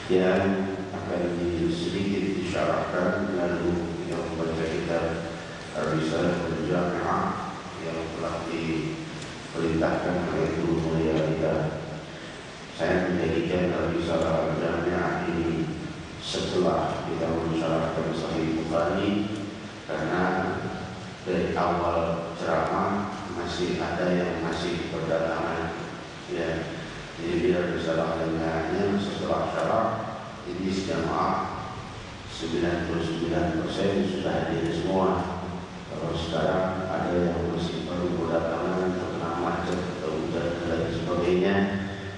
yang akan sedikit disyarahkan lalu yang membaca kitab Ar-Risalah Al-Jami'ah yang telah diperintahkan oleh Guru Mulia kita. Saya menjadikan Ar-Risalah Al-Jami'ah ini setelah kita mensyarahkan Sahih Bukhari, karena dari awal ceramah masih ada yang masih berdatangan, ya. Jadi bila Risalah Al-Jami'ahnya setelah syarah ini jamaah 99% sudah hadir semua. Kalau sekarang ada yang masih baru berdatangan terkena macet atau hujan dan sebagainya,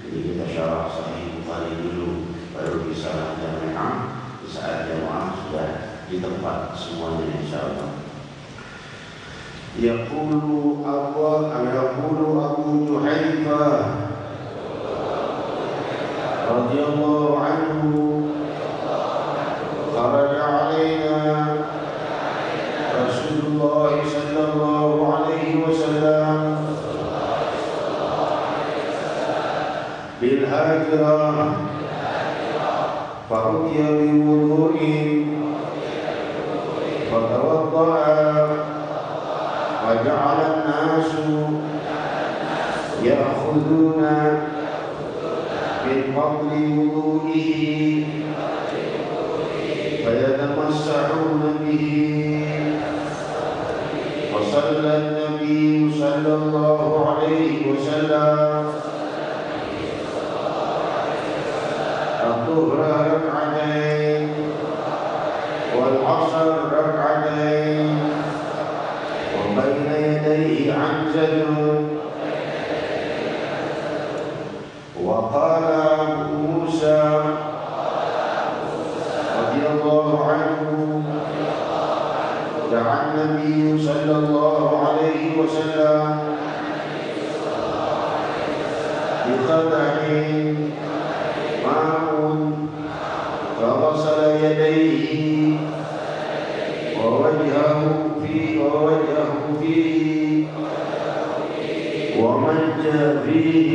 jadi kita syarah Sahih Bukhari dulu, baru Risalah Al-Jami'ah. Di saat jamaah sudah di tempat semuanya, insyaallah. Yaqulu Abu Juhaifah radhiyallahu anhu, kharaja alaina Rasulullah sallallahu alaihi wasallam bil hajrah fa'utiya bi wudu'in fatawadda'a wa ja'ala an-nasu يأخذون من فضل وضوئه فيتمسحون به. وصلى النبي صلى الله عليه وسلم الظهر ركعتين والعصر ركعتين وبين يديه عنزة. وقال أبو موسى رضي الله عنه دعا النبي صلى الله عليه وسلم بقدح ماء فغسل يديه ووجهه فيه ومجى فيه.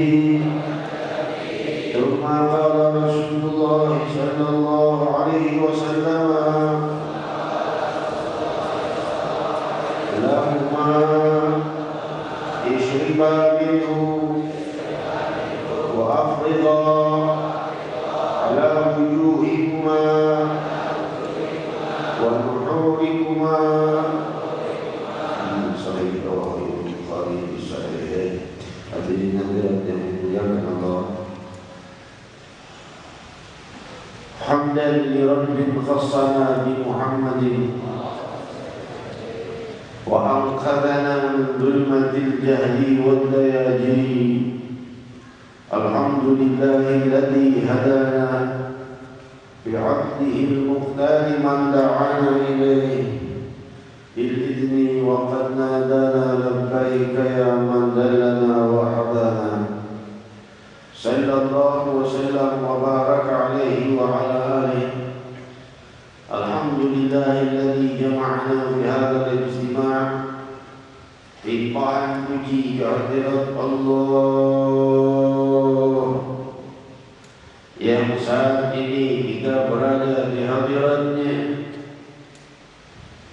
ثم قال رسول الله صلى الله عليه وسلم لهما اشربا منه وأفرغا على وجوهكما ونحوركما. Sahih riwayat Bukhari di Sahih. Hadirin hadirat yang dimuliakan Allah. Hamdan li Rabbil khassana bi Muhammadin wa anqadhana min dhulmatil jahli wal layajin. Alhamdulillahi alladhi hadana bi'abdihi al-mukhtar man da'ana ilayhi بالإذن وقد نادانا لبيك يا من دلنا وحضانا. صلى الله وسلم وبارك عليه وعلى آله. الحمد لله الذي جمعنا في هذا الاجتماع في طاعة puji kehadirat Allah yang saat ini kita berada di hadiratnya,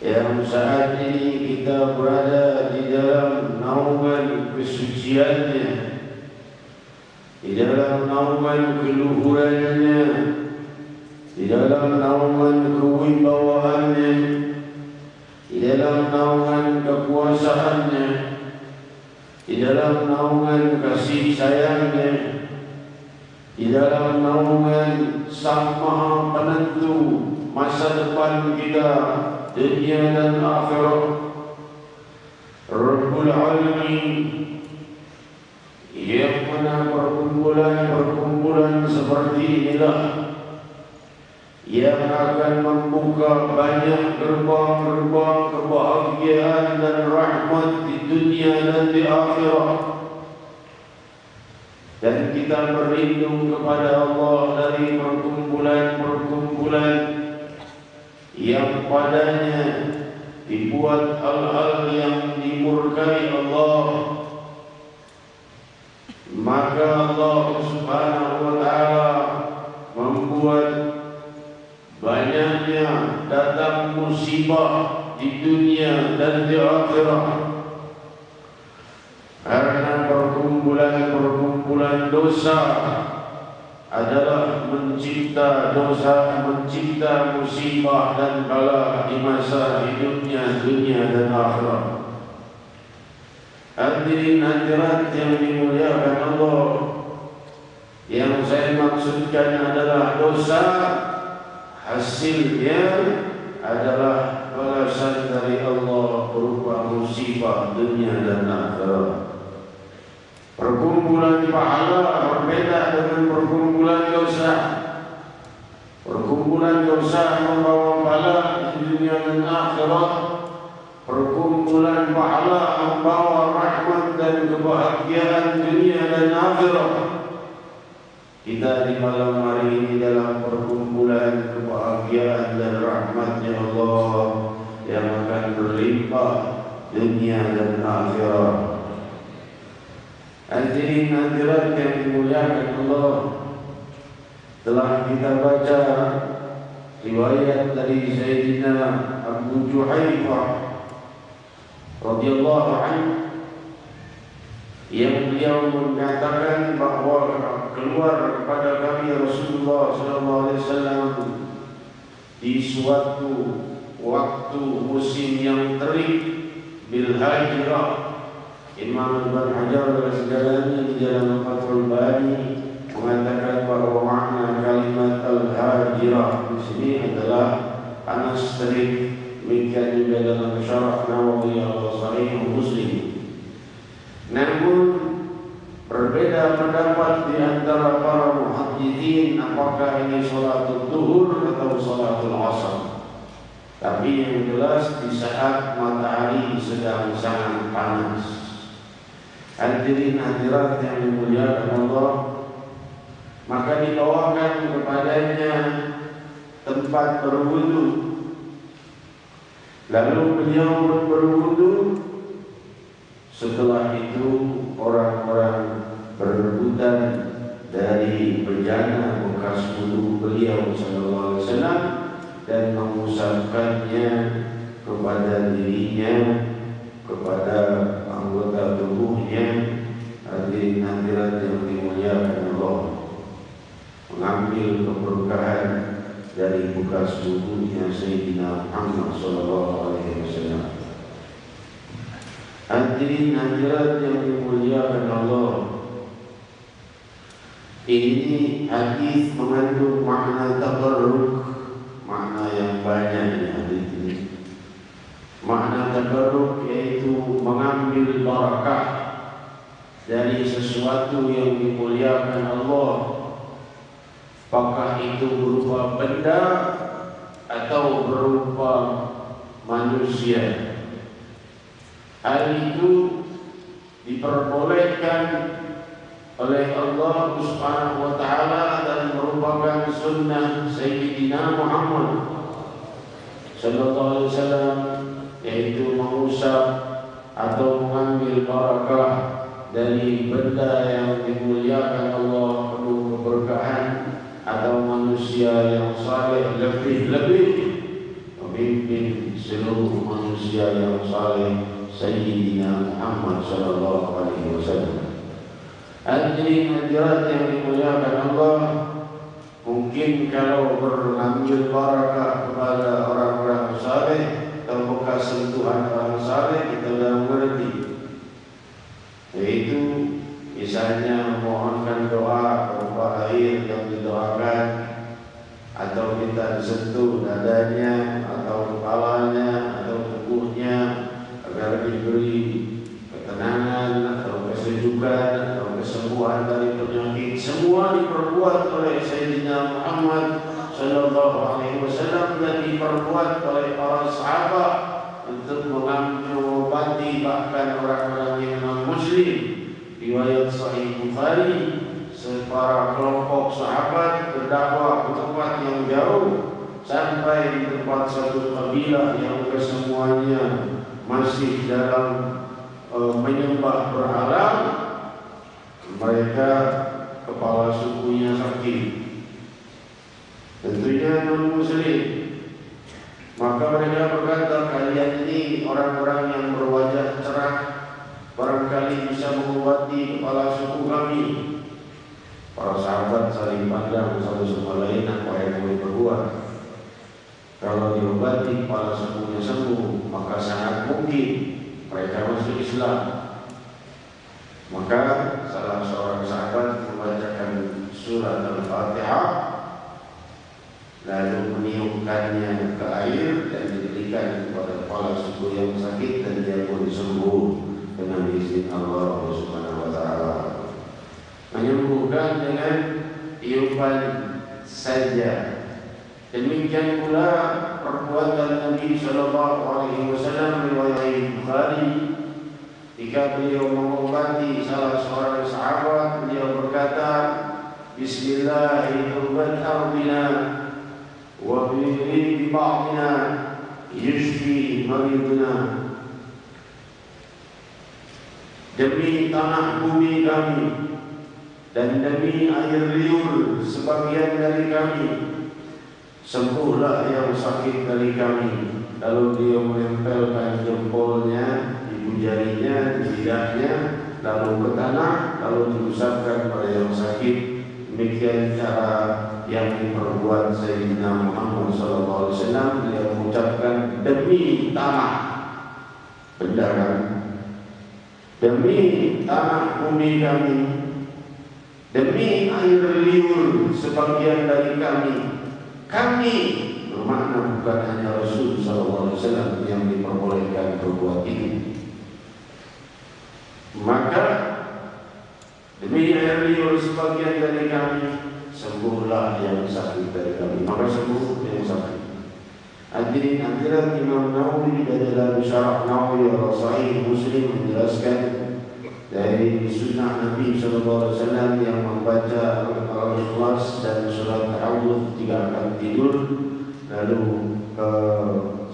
yang saat ini kita berada di dalam naungan kesuciannya, di dalam naungan keluhurannya, di dalam naungan kewibawaannya, di dalam naungan kekuasaannya, di dalam naungan kasih sayangnya, di dalam naungan Sang Maha Penentu masa depan kita dunia dan akhirat. Rabbul Alamin, yang mana perkumpulan seperti inilah yang akan membuka banyak gerbang-gerbang kebahagiaan dan rahmat di dunia dan di akhirat. Dan kita berlindung kepada Allah dari perkumpulan-perkumpulan yang padanya dibuat hal-hal yang dimurkai Allah. Maka Allah Subhanahu wa ta'ala membuat banyaknya datang musibah di dunia dan di akhirat karena perkumpulan dosa adalah mencipta dosa, mencipta musibah dan bala di masa hidupnya dunia dan akhirat. Hadirin hadirat yang dimuliakan Allah, yang saya maksudkan adalah dosa hasilnya adalah balasan dari Allah berupa musibah dunia dan akhirat. Perkumpulan pahala berbeda dengan perkumpulan dosa. Perkumpulan dosa membawa pahala di dunia dan akhirat. Perkumpulan pahala membawa rahmat dan kebahagiaan dunia dan akhirat. Kita di malam hari ini dalam perkumpulan kebahagiaan dan rahmatnya Allah yang akan berlimpah dunia dan akhirat. Hadirin hadirat yang dimuliakan Allah, telah kita baca riwayat dari Sayyidina Abu Juhaifah radhiyallahu anhu yang beliau mengatakan bahwa keluar kepada kami Rasulullah SAW di suatu waktu musim yang terik bil hajrah. Imam Ibn Hajar al-Asqalani di dalam Fathul Bari mengatakan bahwa makna kalimat al-hajrah di sini adalah panas terik. Demikian juga dalam Syarah Nawawi al-Sahih Muslim. Namun berbeda pendapat di antara para muhadditsin apakah ini salatul zuhur atau salatul asar. Tapi yang jelas di saat matahari sedang sangat panas. Hadirin hadirat yang dimuliakan Allah, maka dibawakan kepadanya tempat berwudu. Lalu beliau berwudu. Setelah itu orang-orang berebutan dari bejana bekas wudu beliau sallallahu alaihi wasallam dan mengusapkannya kepada dirinya, kepada anggota tubuhnya. Hadirin hadirat yang dimuliakan Allah, mengambil keberkahan dari bekas wudunya Sayyidina Muhammad sallallahu alaihi wasallam. Hadirin hadirat yang dimuliakan Allah, ini hadis mengandung makna tabarruk, makna yang banyak di hadis ini. Makna tabarruk yaitu mengambil barakah dari sesuatu yang dimuliakan Allah, apakah itu berupa benda atau berupa manusia. Hal itu diperbolehkan oleh Allah Subhanahu wa taala dan merupakan sunnah Sayyidina Muhammad sallallahu alaihi wasallam, yaitu mengusap atau mengambil barakah dari benda yang dimuliakan Allah, penuh keberkahan, atau manusia yang saleh, lebih-lebih pemimpin seluruh manusia yang saleh Sayyidina Muhammad sallallahu alaihi wasallam. Hadirin hadirat yang dimuliakan Allah, mungkin kalau mengambil barakah kepada orang-orang saleh atau bekas sentuhan orang saleh kita sudah mengerti, yaitu misalnya mohonkan doa berupa air yang didoakan, atau kita disentuh dadanya atau kepalanya atau tubuhnya agar diberi ketenangan atau kesejukan atau kesembuhan dari penyakit. Semua diperbuat oleh Sayyidina Muhammad sallallahu alaihi wasallam dan diperbuat oleh para sahabat untuk mengobati bahkan orang-orang yang non-muslim. Riwayat Sahih Bukhari, para kelompok sahabat berdakwah ke tempat yang jauh sampai di tempat satu kabilah yang kesemuanya masih dalam menyembah berhala. Mereka kepala sukunya sakit, tentunya non-muslim. Maka mereka berkata, kalian ini orang-orang yang berwajah cerah, barangkali bisa mengobati kepala suku kami. Para sahabat saling pandang satu sama lain, apa yang boleh berbuat. Kalau diobati kepala sukunya sembuh, maka sangat mungkin mereka masuk Islam. Maka salah seorang sahabat membacakan surat Al-Fatihah, lalu meniupkannya ke air dan diberikan kepada kepala suku yang sakit, dan dia pun sembuh dengan izin Allah Subhanahu wa taala. Menyembuhkan dengan tiupan saja. Demikian pula perbuatan Nabi sallallahu alaihi wasallam riwayat Bukhari, ketika beliau mengobati salah seorang sahabat, beliau berkata, Bismillahirrahmanirrahim, wa bi ba'dina yashfi mariduna. Demi tanah bumi kami dan demi air liur sebagian dari kami, sembuhlah yang sakit dari kami. Lalu dia menempelkan jempolnya di jarinya, di lidahnya, lalu ke tanah, lalu diusapkan pada yang sakit. Demikian cara yang diperbuat Sayyidina Muhammad SAW. Dia mengucapkan, demi tanah, benda kami, demi tanah bumi kami, demi air liur sebagian dari kami bermakna bukan hanya Rasul SAW yang diperbolehkan berbuat ini. Maka demi air liur sebagian dari kami, sembuhlah yang sakit dari kami. Maka sembuh yang sakit. Hadirin hadirat, Imam Nawawi dalam Syarah Nawawi al-Sahih Muslim menjelaskan dari sunnah Nabi SAW yang membaca Al-Ikhlas dan surat Al-Awud jika akan tidur, lalu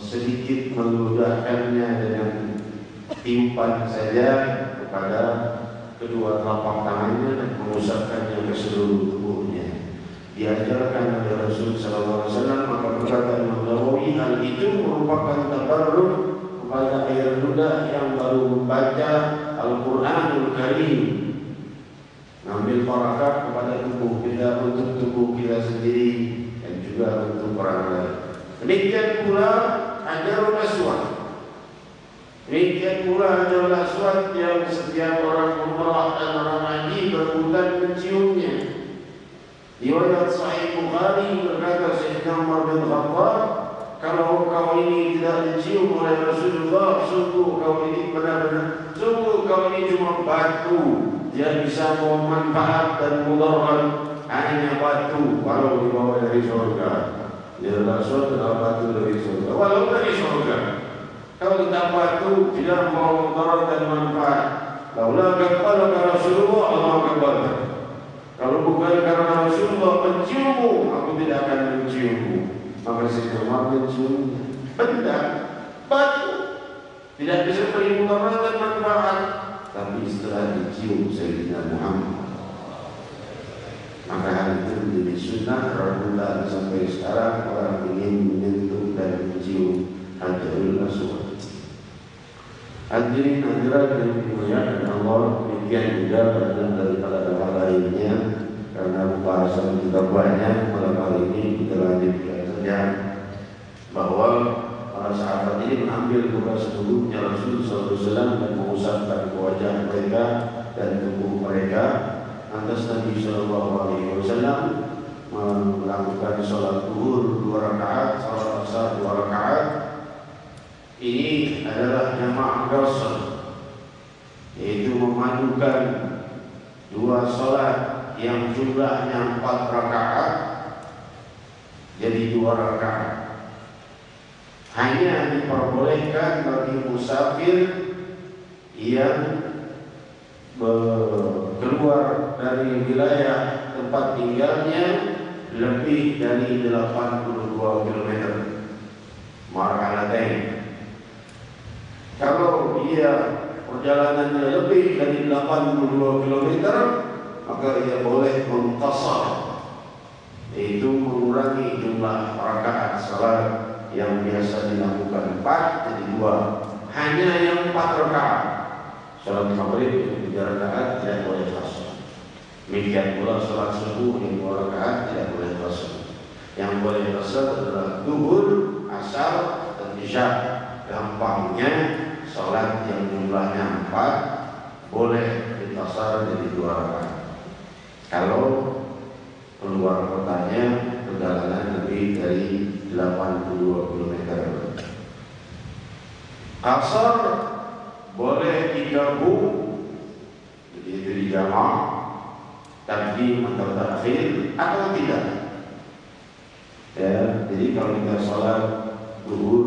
sedikit meludahkannya dengan tiupan saja kepada kedua telapak tangannya dan mengusapkannya ke seluruh tubuhnya. Diajarkan oleh Rasul SAW. Maka berkata Imam Nawawi, hal itu merupakan tabarruk kepada air ludah yang baru membaca Al-Quranul Karim, mengambil barakat kepada tubuh kita, untuk tubuh kita sendiri dan juga untuk orang lain. Demikian pula Hajarul Aswad. Demikian pula Hajarul Aswad yang setiap orang umrah dan orang haji berebutan menciumnya. Riwayat Sahih Bukhari berkata Sayyidina Umar bin Khattab, kalau kau ini tidak dicium oleh Rasulullah, sungguh kau ini benar-benar, sungguh kau ini cuma batu, dia bisa memanfaat dan mudarat, hanya batu kalau dibawa dari surga. Dia Rasul adalah batu dari surga, walau dari surga. Kalau kita batu tidak mau mudarat dan manfaat, laulah kepada Rasulullah, Allah akbar. Kalau bukan karena Rasulullah menciummu, aku tidak akan menciummu. Maka Sayyidina Umar menciumnya. Benda, batu, tidak bisa beri mudarat dan manfaat. Tapi setelah dicium Sayyidina Muhammad, maka hal itu menjadi sunnah rebutan sampai sekarang orang ingin menyentuh dan mencium Hajarul Aswad. Hadirin hadirat yang dimuliakan Allah, demikian juga banyak daripada hal lainnya. Karena pembahasan kita banyak, malam hari ini kita lanjutkan saja bahwa para sahabat ini mengambil tugas seluruhnya Rasul SAW dan mengusapkan ke wajah mereka dan tubuh mereka. Lantas Nabi SAW melakukan sholat zuhur 2 rakaat, sholat asar 2 rakaat. Ini adalah jamaah qasr, yaitu memadukan 2 sholat yang jumlahnya 4 rakaat jadi 2 rakaat. Hanya diperbolehkan bagi musafir yang keluar dari wilayah tempat tinggalnya lebih dari 82 km marhalatain. Kalau dia perjalanannya lebih dari 82 km, maka ia boleh mengqasar, yaitu mengurangi jumlah rakaat salat yang biasa dilakukan 4 jadi 2. Hanya yang 4 rakaat. Salat maghrib yang 3 rakaat tidak boleh qasar. Demikian pula salat subuh yang 2 rakaat tidak boleh qasar. Yang boleh qasar adalah zuhur, asar, dan isya. Gampangnya salat yang jumlahnya 4 boleh diqasar jadi 2 rakaat. Kalau keluar kotanya perjalanan lebih dari 82 km. Qasar boleh digabung, jadi itu dijamak, takdim atau takhir atau tidak. Ya, jadi kalau kita sholat zuhur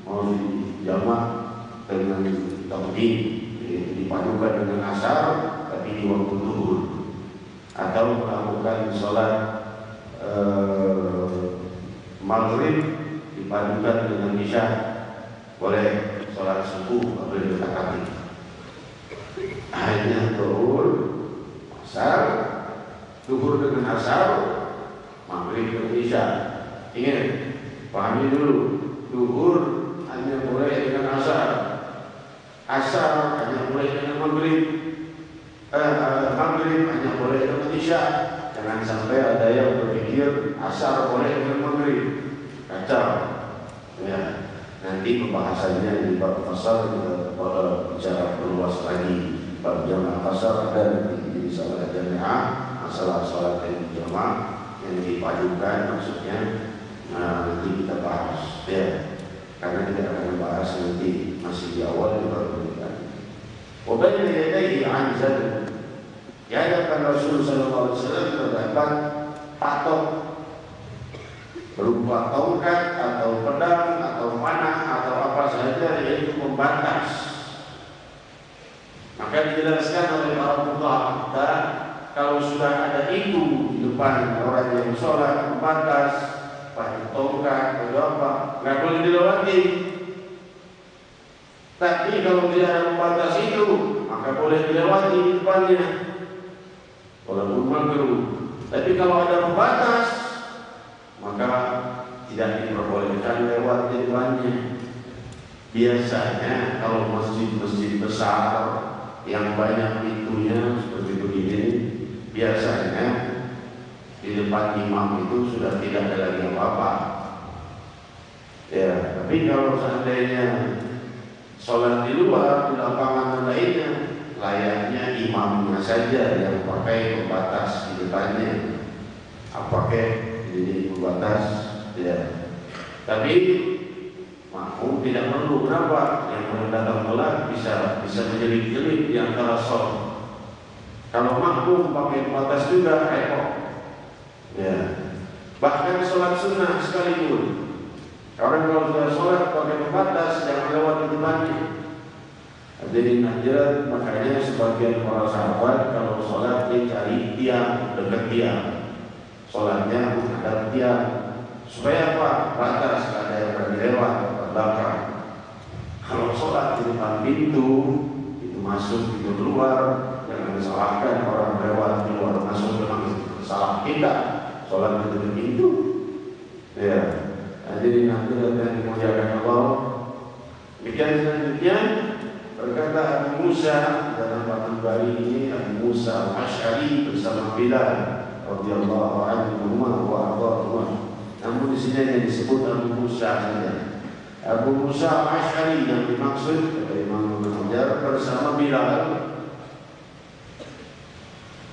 mau dijamak dengan takdim, yaitu dipadukan dengan asar tapi di waktu zuhur, atau melakukan sholat maghrib dipadukan dengan isya, boleh. Sholat subuh boleh ditakati. Hanya zuhur, asar, zuhur dengan asar, maghrib dengan isya. Ingat, pahami dulu, zuhur hanya boleh dengan asar, asar hanya boleh dengan maghrib, maghrib hanya boleh dengan isya. Jangan sampai ada yang berpikir asar boleh dengan maghrib, kacau. Ya, nanti pembahasannya di bab fasal kita bicara perluas lagi. Bab jamaah fasal dan di salat jamaah, masalah salat jamaah yang dipadukan maksudnya. Nanti kita bahas ya, karena kita akan bahas nanti masih di awal baru kita. Wabaina yadayhi anzal. Di hadapan Rasul sallallahu alaihi wasallam terdapat patok berupa tongkat atau pedang atau panah atau apa saja yaitu pembatas. Maka dijelaskan oleh para fuqaha, kalau sudah ada itu di depan orang yang sholat, pembatas, pakai tongkat atau apa, nggak boleh dilewati. Tapi kalau tidak ada pembatas itu, maka boleh dilewati di depannya, walaupun makruh. Tapi kalau ada pembatas, maka tidak diperbolehkan lewat di depannya. Biasanya kalau masjid-masjid besar yang banyak pintunya seperti begini, biasanya di depan imam itu sudah tidak ada lagi apa-apa. Ya, tapi kalau seandainya sholat di luar, di lapangan lainnya, layaknya imamnya saja yang pakai pembatas di depannya. Pakai ini pembatas, ya. Tapi makmum tidak perlu. Kenapa? Yang datang telat bisa menjelit-jelit di antara sholat. Kalau makmum pakai pembatas juga repot. Ya. Bahkan sholat sunnah sekalipun, orang kalau sudah sholat pakai pembatas jangan lewat di depannya. Jadi hadirat, makanya sebagian para sahabat kalau sholat dia cari tiang dekat tiang, sholatnya menghadap tiang. Supaya apa? Batas, ada yang berani lewat ke belakang. Kalau sholat di depan pintu, itu masuk, itu keluar, jangan disalahkan orang lewat keluar masuk, memang salah kita. Sholat di depan pintu. Ya, jadi nanti yang dimuliakan Allah. Demikian selanjutnya berkata Abu Musa dalam Fathul Bari ini, Abu Musa Al-Asy'ari bersama Bilal radhiyallahu anhu wa ardhahuma. Namun di sini yang disebut Abu Musa saja. Abu Musa Al-Asy'ari yang dimaksud kata Imam Ibnu Hajar bersama Bilal.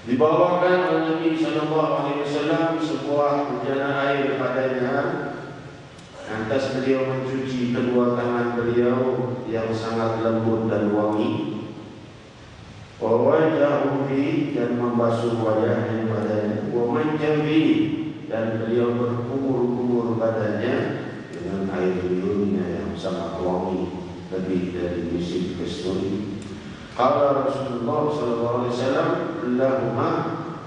Dibawakan oleh Nabi sallallahu alaihi wasallam sebuah bejana air padanya. Lantas beliau mencuci kedua tangan beliau yang sangat lembut dan wangi. Wa wajahu fi, dan membasuh wajahnya padanya. Wa manjabi, dan beliau berkumur-kumur badannya dengan air liurnya yang sangat wangi, lebih dari misik kasturi. Qala Rasulullah sallallahu alaihi wasallam lahumma,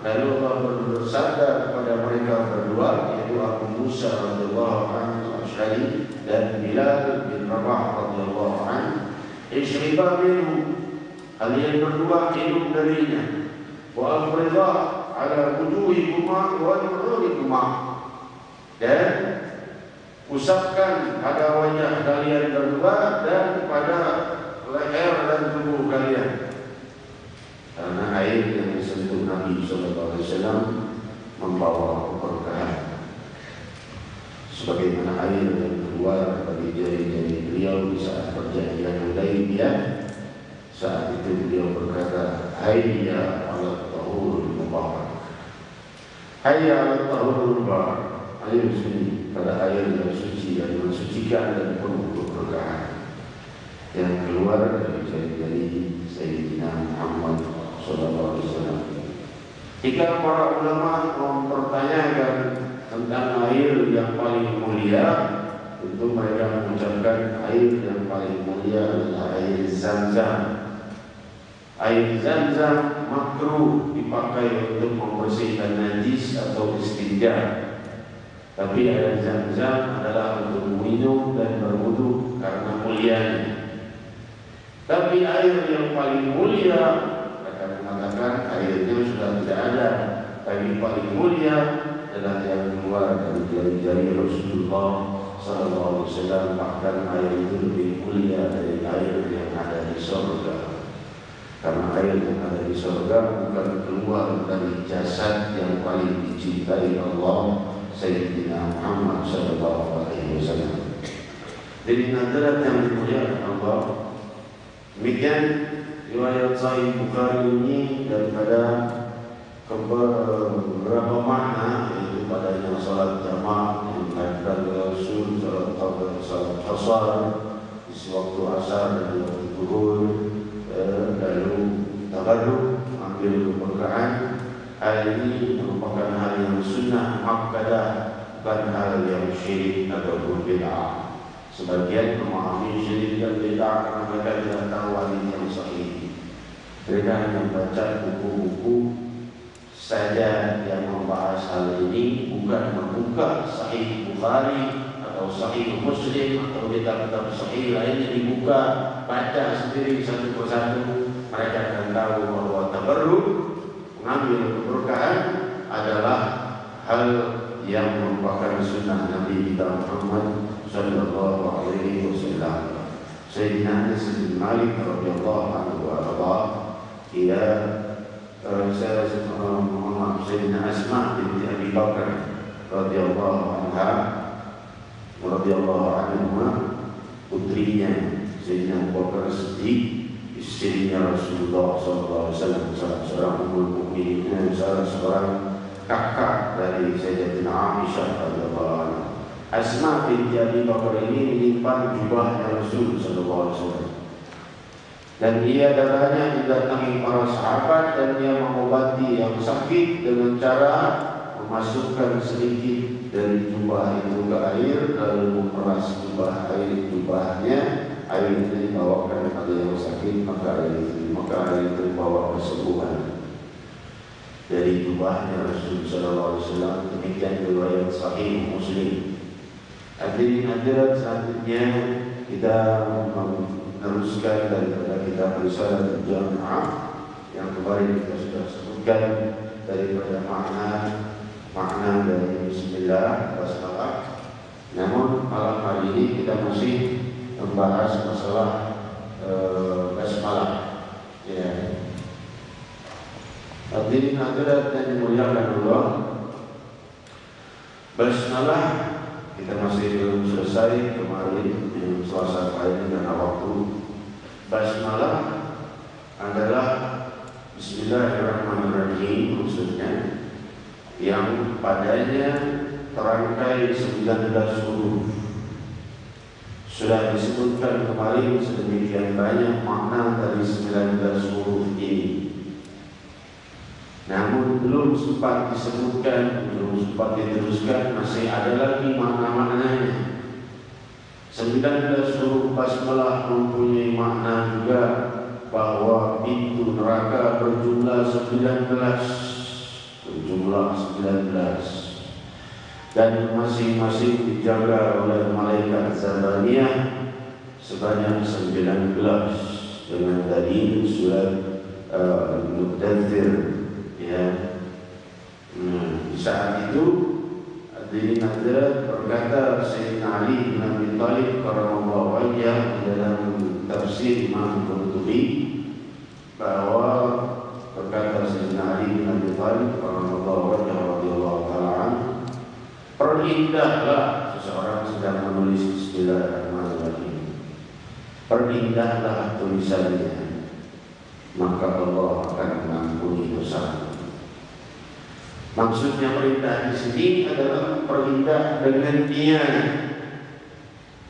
lalu Allah bersabda kepada mereka berdua, yaitu Abu Musa radhiyallahu anhu Al-Asy'ari dan Bilal bin Rabah radhiyallahu anhu, "Ishriba minhu," kalian berdua minum darinya. "Wa afrida ala wujuhikuma wa nuhurikuma," dan usapkan pada wajah kalian berdua dan pada leher dan tubuh kalian. Karena air yang disentuh Nabi sallallahu alaihi wasallam membawa keberkahan, sebagaimana air yang keluar dari jari-jari beliau di saat perjanjian Hudaybiyah. Saat itu beliau berkata, "Hayya 'ala tahurul mubarak." Hayya 'ala tahurul mubarak. Ayo sini pada air yang suci, yang mensucikan dan penuh keberkahan, yang keluar dari jari-jari Sayyidina Muhammad sallallahu alaihi wasallam. Jika para ulama mempertanyakan tentang air yang paling mulia, itu mereka mengucapkan air yang paling mulia adalah air Zam-Zam. Air Zam-Zam makruh dipakai untuk membersihkan najis atau istinja. Tapi air Zam-Zam adalah untuk minum dan berwudu karena mulianya. Tapi air yang paling mulia, mereka mengatakan airnya sudah tidak ada, tapi paling mulia adalah yang keluar dari jari-jari Rasulullah Sallallahu Alaihi Wasallam, bahkan air itu lebih mulia dari air yang ada di surga. Karena air yang ada di surga bukan keluar dari jasad yang paling dicintai Allah, Sayyidina Muhammad Sallallahu Alaihi Wasallam. Jadi hadirat yang dimuliakan Allah, demikian riwayat Sahih Bukhari ini daripada beberapa makna, yaitu padanya salat jamaah yang dilakukan oleh Rasul, salat asar di waktu asar dan di waktu zuhur, lalu tabarruk, ambil keberkahan. Hal ini merupakan hal yang sunnah muakkadah, bukan hal yang syirik ataupun bid'ah. Sebagian memahami syirik dan bid'ah karena mereka tidak tahu hadis yang sahih. Mereka hanya membaca buku-buku saja yang membahas hal ini, bukan membuka Sahih Bukhari atau Sahih Muslim atau kitab-kitab sahih lainnya dibuka, baca sendiri satu persatu. Mereka akan tahu bahwa tabarruk, mengambil keberkahan, adalah hal yang merupakan sunnah Nabi kita Muhammad Sallallahu Alaihi Wasallam. Sayyidina Anas bin Malik radhiyallahu anhu wa ia Sayyidina Asma binti Abi Bakar radhiyallahu anha putrinya Sayyidina Abu Bakar Siddiq, istrinya Rasulullah sallallahu alaihi wasallam, seorang ummul mukminin, seorang kakak dari Sayyidatina Aisyah radhiyallahu anha. Asma binti Abi Bakar ini menyimpan jubahnya Rasul sallallahu alaihi wasallam. Dan ia darahnya didatangi para sahabat dan dia mengobati yang sakit dengan cara memasukkan sedikit dari jubah itu ke air, lalu memeras jubahnya. Air itu dibawakan kepada yang sakit, maka air itu dibawa kesembuhan dari jubahnya Rasul sallallahu alaihi wasallam. Demikian riwayat Sahih Muslim. Hadirin selanjutnya kita meneruskan daripada kitab Risalah Al-Jami'ah yang kemarin kita sudah sebutkan daripada makna dari Bismillah Basmalah. Namun malam hari ini kita masih membahas masalah Basmalah. Ya. Hadirin hadirat yang dimuliakan Allah, Basmalah kita masih belum selesai kemarin yang Selasa kemarin karena waktu. Basmalah adalah Bismillahirrahmanirrahim, khususnya yang padanya terangkai 19 huruf. Sudah disebutkan kemarin sedemikian banyak makna dari 19 huruf ini. Namun belum sempat disebutkan, belum sempat diteruskan, masih ada lagi makna-maknanya. 19 huruf basmalah mempunyai makna juga bahwa pintu neraka berjumlah 19 dan masing-masing dijaga oleh malaikat Zabaniyah sebanyak 19 dengan tadi surat Mudaththir. Ya. Di saat itu hadirin hadirat berkata Sayyidina Ali bin Abi Thalib radhiyallahu anhu di dalam tafsir Imam Qurtubi bahwa berkata Sayyidina Ali bin Abi Thalib radhiyallahu anhu, perindahlah seseorang sedang menulis Bismillahirrahmanirrahim, perindahlah tulisannya, maka Allah akan mengampuni dosa. Maksudnya perintah di sini adalah perintah dengan dia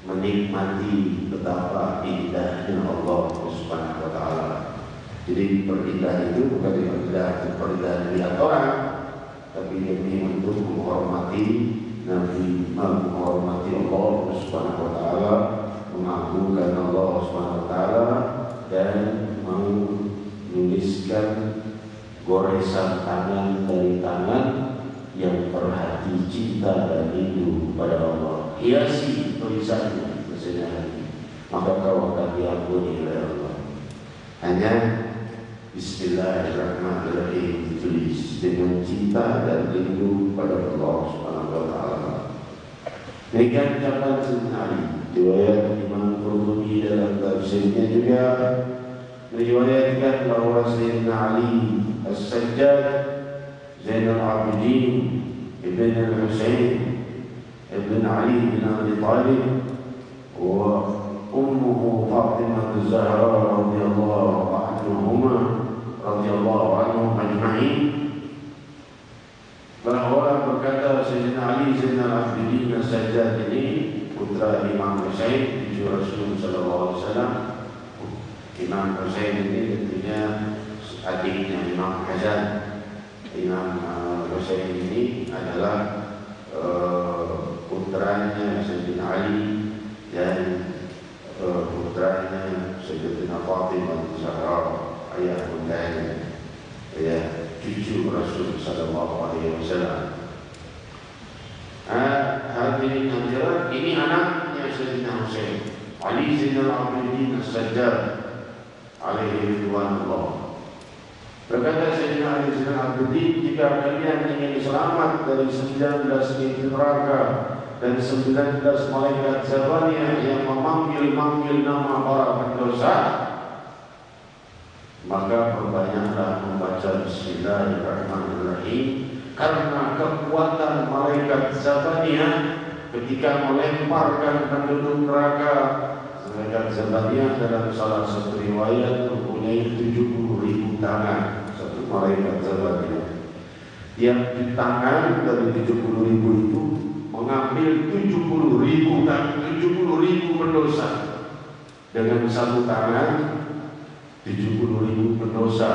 menikmati betapa indahnya Allah Subhanahu wa taala. Jadi perintah itu bukan perintah dilihat orang, tapi demi untuk menghormati Nabi, menghormati Allah Subhanahu wa taala, mengagungkan Allah Subhanahu wa taala dan menuliskan goresan tangan dari tangan yang berhati cinta dan rindu pada Allah. Hiasi tulisannya bersenang, maka kau akan diampuni oleh Allah. Hanya Bismillahirrahmanirrahim ditulis dengan cinta dan rindu pada Allah Subhanahu wa taala. Demikian ucapan Sayyidina Ali. Riwayat Imam Qurtubi dalam tafsirnya juga meriwayatkan bahwa Sayyidina Ali As-Sajjad Zainal Abidin Ibn Al-Husain Ibn Ali bin Abi Talib wa ummuhu Fatimah Az-Zahra radhiyallahu anhuma radhiyallahu anhum ajma'in, bahwa berkata Sayyidina Ali Zainal Abidin As-Sajjad ini putra Imam Husain cucu Rasul sallallahu alaihi wasallam. Imam Husain ini tentunya adiknya Imam Hasan. Imam Husain ini adalah putranya Sayyidina Ali dan putranya Sayyidina Fatimah Zahra, ayah bundanya, ya cucu Rasul sallallahu alaihi wasallam. Hadirin hadirat, ini anaknya Sayyidina Husain, Ali Zainal Abidin As-Sajjad alaihi ridwanullah. Berkata Sayyidina Ali Zainal Abidin, jika kalian ingin selamat dari 19 pintu neraka dan 19 malaikat Zabaniyah yang memanggil-manggil nama para pendosa, maka perbanyaklah membaca Bismillahirrahmanirrahim, karena kekuatan malaikat Zabaniyah ketika melemparkan penduduk neraka. Malaikat Zabaniyah dalam salah satu riwayat mempunyai 70.000 tangan. Satu malaikat Zabaniyah, tiap tangan dari 70.000 itu mengambil 70.000 pendosa. Dengan satu tangan 70.000 pendosa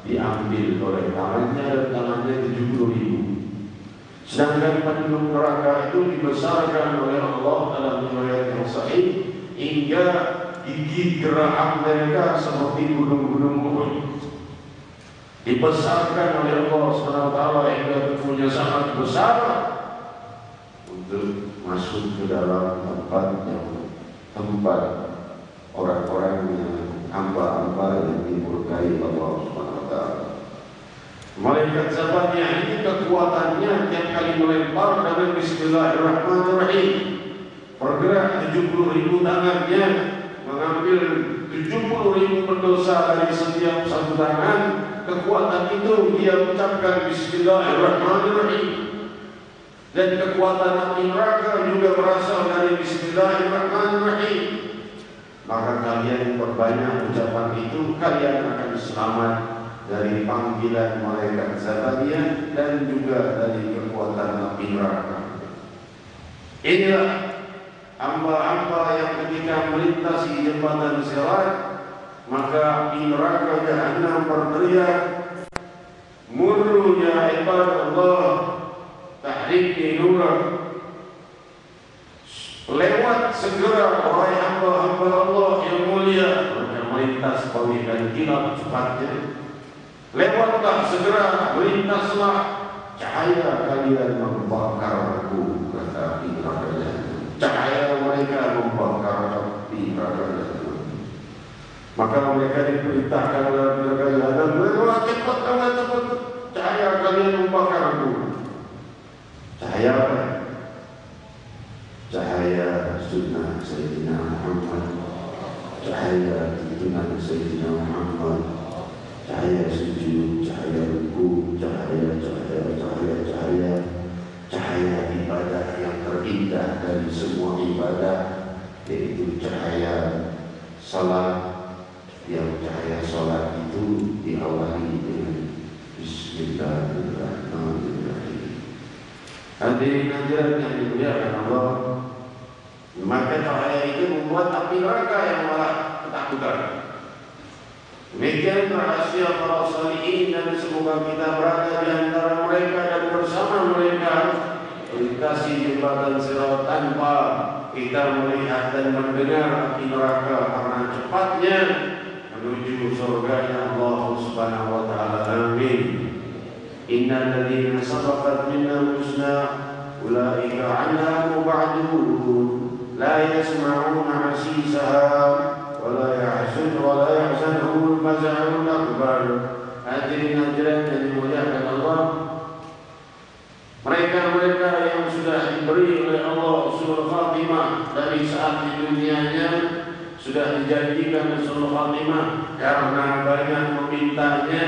diambil oleh tangannya, dan tangannya 70.000. Sedangkan penduduk neraka itu dibesarkan oleh Allah dalam riwayat yang sahih hingga gigi geraham mereka seperti gunung-gunung Uhud. Dibesarkan oleh Allah SWT hingga tubuhnya sangat besar untuk masuk ke dalam tempat orang-orang yang hamba-hamba yang dimurkai Allah SWT. Malaikat Zabaniyah ini kekuatannya tiap kali melempar dengan Bismillahirrahmanirrahim, bergerak 70.000 tangannya, mengambil 70.000 pendosa dari setiap satu tangan. Kekuatan itu dia ucapkan Bismillahirrahmanirrahim. Dan kekuatan api neraka juga berasal dari Bismillahirrahmanirrahim. Maka kalian perbanyak ucapan itu, kalian akan selamat dari panggilan malaikat Zabaniyah dan juga dari kekuatan api neraka. Inilah hamba-hamba yang ketika melintasi jembatan Sirat, maka api neraka Jahannam berteriak, "Murru ya ibadallah, tahriqi nurak." Lewat segera wahai hamba-hamba Allah yang mulia. Mereka melintas pemikiran kilat cepatnya. Lewatlah segera, melintaslah, cahaya kalian membakar aku, kata api neraka. Cahaya mereka membakar api neraka. Maka mereka diperintahkan dalam neraka Jahannam, cepat kalian, cepat, cahaya kalian membakar aku. Cahaya apa? Cahaya sunnah Sayyidina Muhammad, cahaya tuntunan Sayyidina Muhammad, cahaya sujud, cahaya ruku, cahaya ibadah yang terindah dari semua ibadah, yaitu cahaya salat, yang cahaya salat itu diawali dengan Bismillahirrahmanirrahim. Hadirin hadirat yang dimuliakan Allah, maka cahaya itu membuat api neraka yang malah ketakutan. Demikian rahasia para salihin, dan semoga kita berada di antara mereka dan bersama mereka melintasi jembatan Sirat tanpa kita melihat dan mendengar api neraka, karena cepatnya menuju surganya Allah Subhanahu wa taala. Amin. Innal ladzina sabaqat minna husna ulaika 'anha mub'adun la yasma'una 'asisaha wa la yahzunhum al-faza'ul akbar. Hadirin hadirat yang dimuliakan Allah, mereka yang sudah diberi oleh Allah saat di dunianya sudah dijanjikan husnul khatimah karena banyak memintanya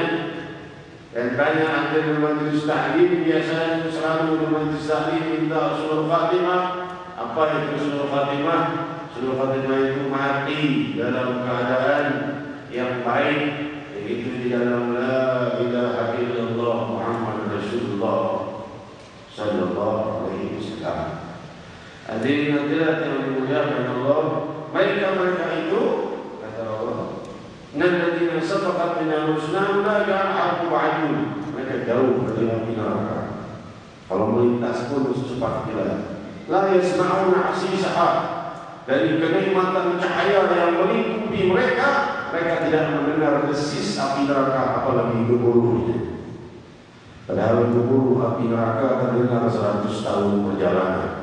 dan banyak hadir di majelis taklim. Biasanya selalu di majelis taklim minta husnul khatimah. Apa itu husnul khatimah? Husnul khatimah itu mati dalam keadaan yang baik, yaitu di dalam la ilaha illallah Muhammad Rasulullah sallallahu alaihi wasallam. Hadirin hadirat yang dimuliakan Allah, mereka itu kata Allah, "Alladzina sabaqat minal husna ulaika anhum mub'adun." Mereka jauh dari api neraka. Kalau melintas pun secepat kilat. La yasma'una hasisaha. Dari kenikmatan cahaya yang melingkupi mereka, mereka tidak mendengar desis api neraka, apalagi gemuruhnya. Padahal gemuruh api neraka terdengar 100 tahun perjalanan.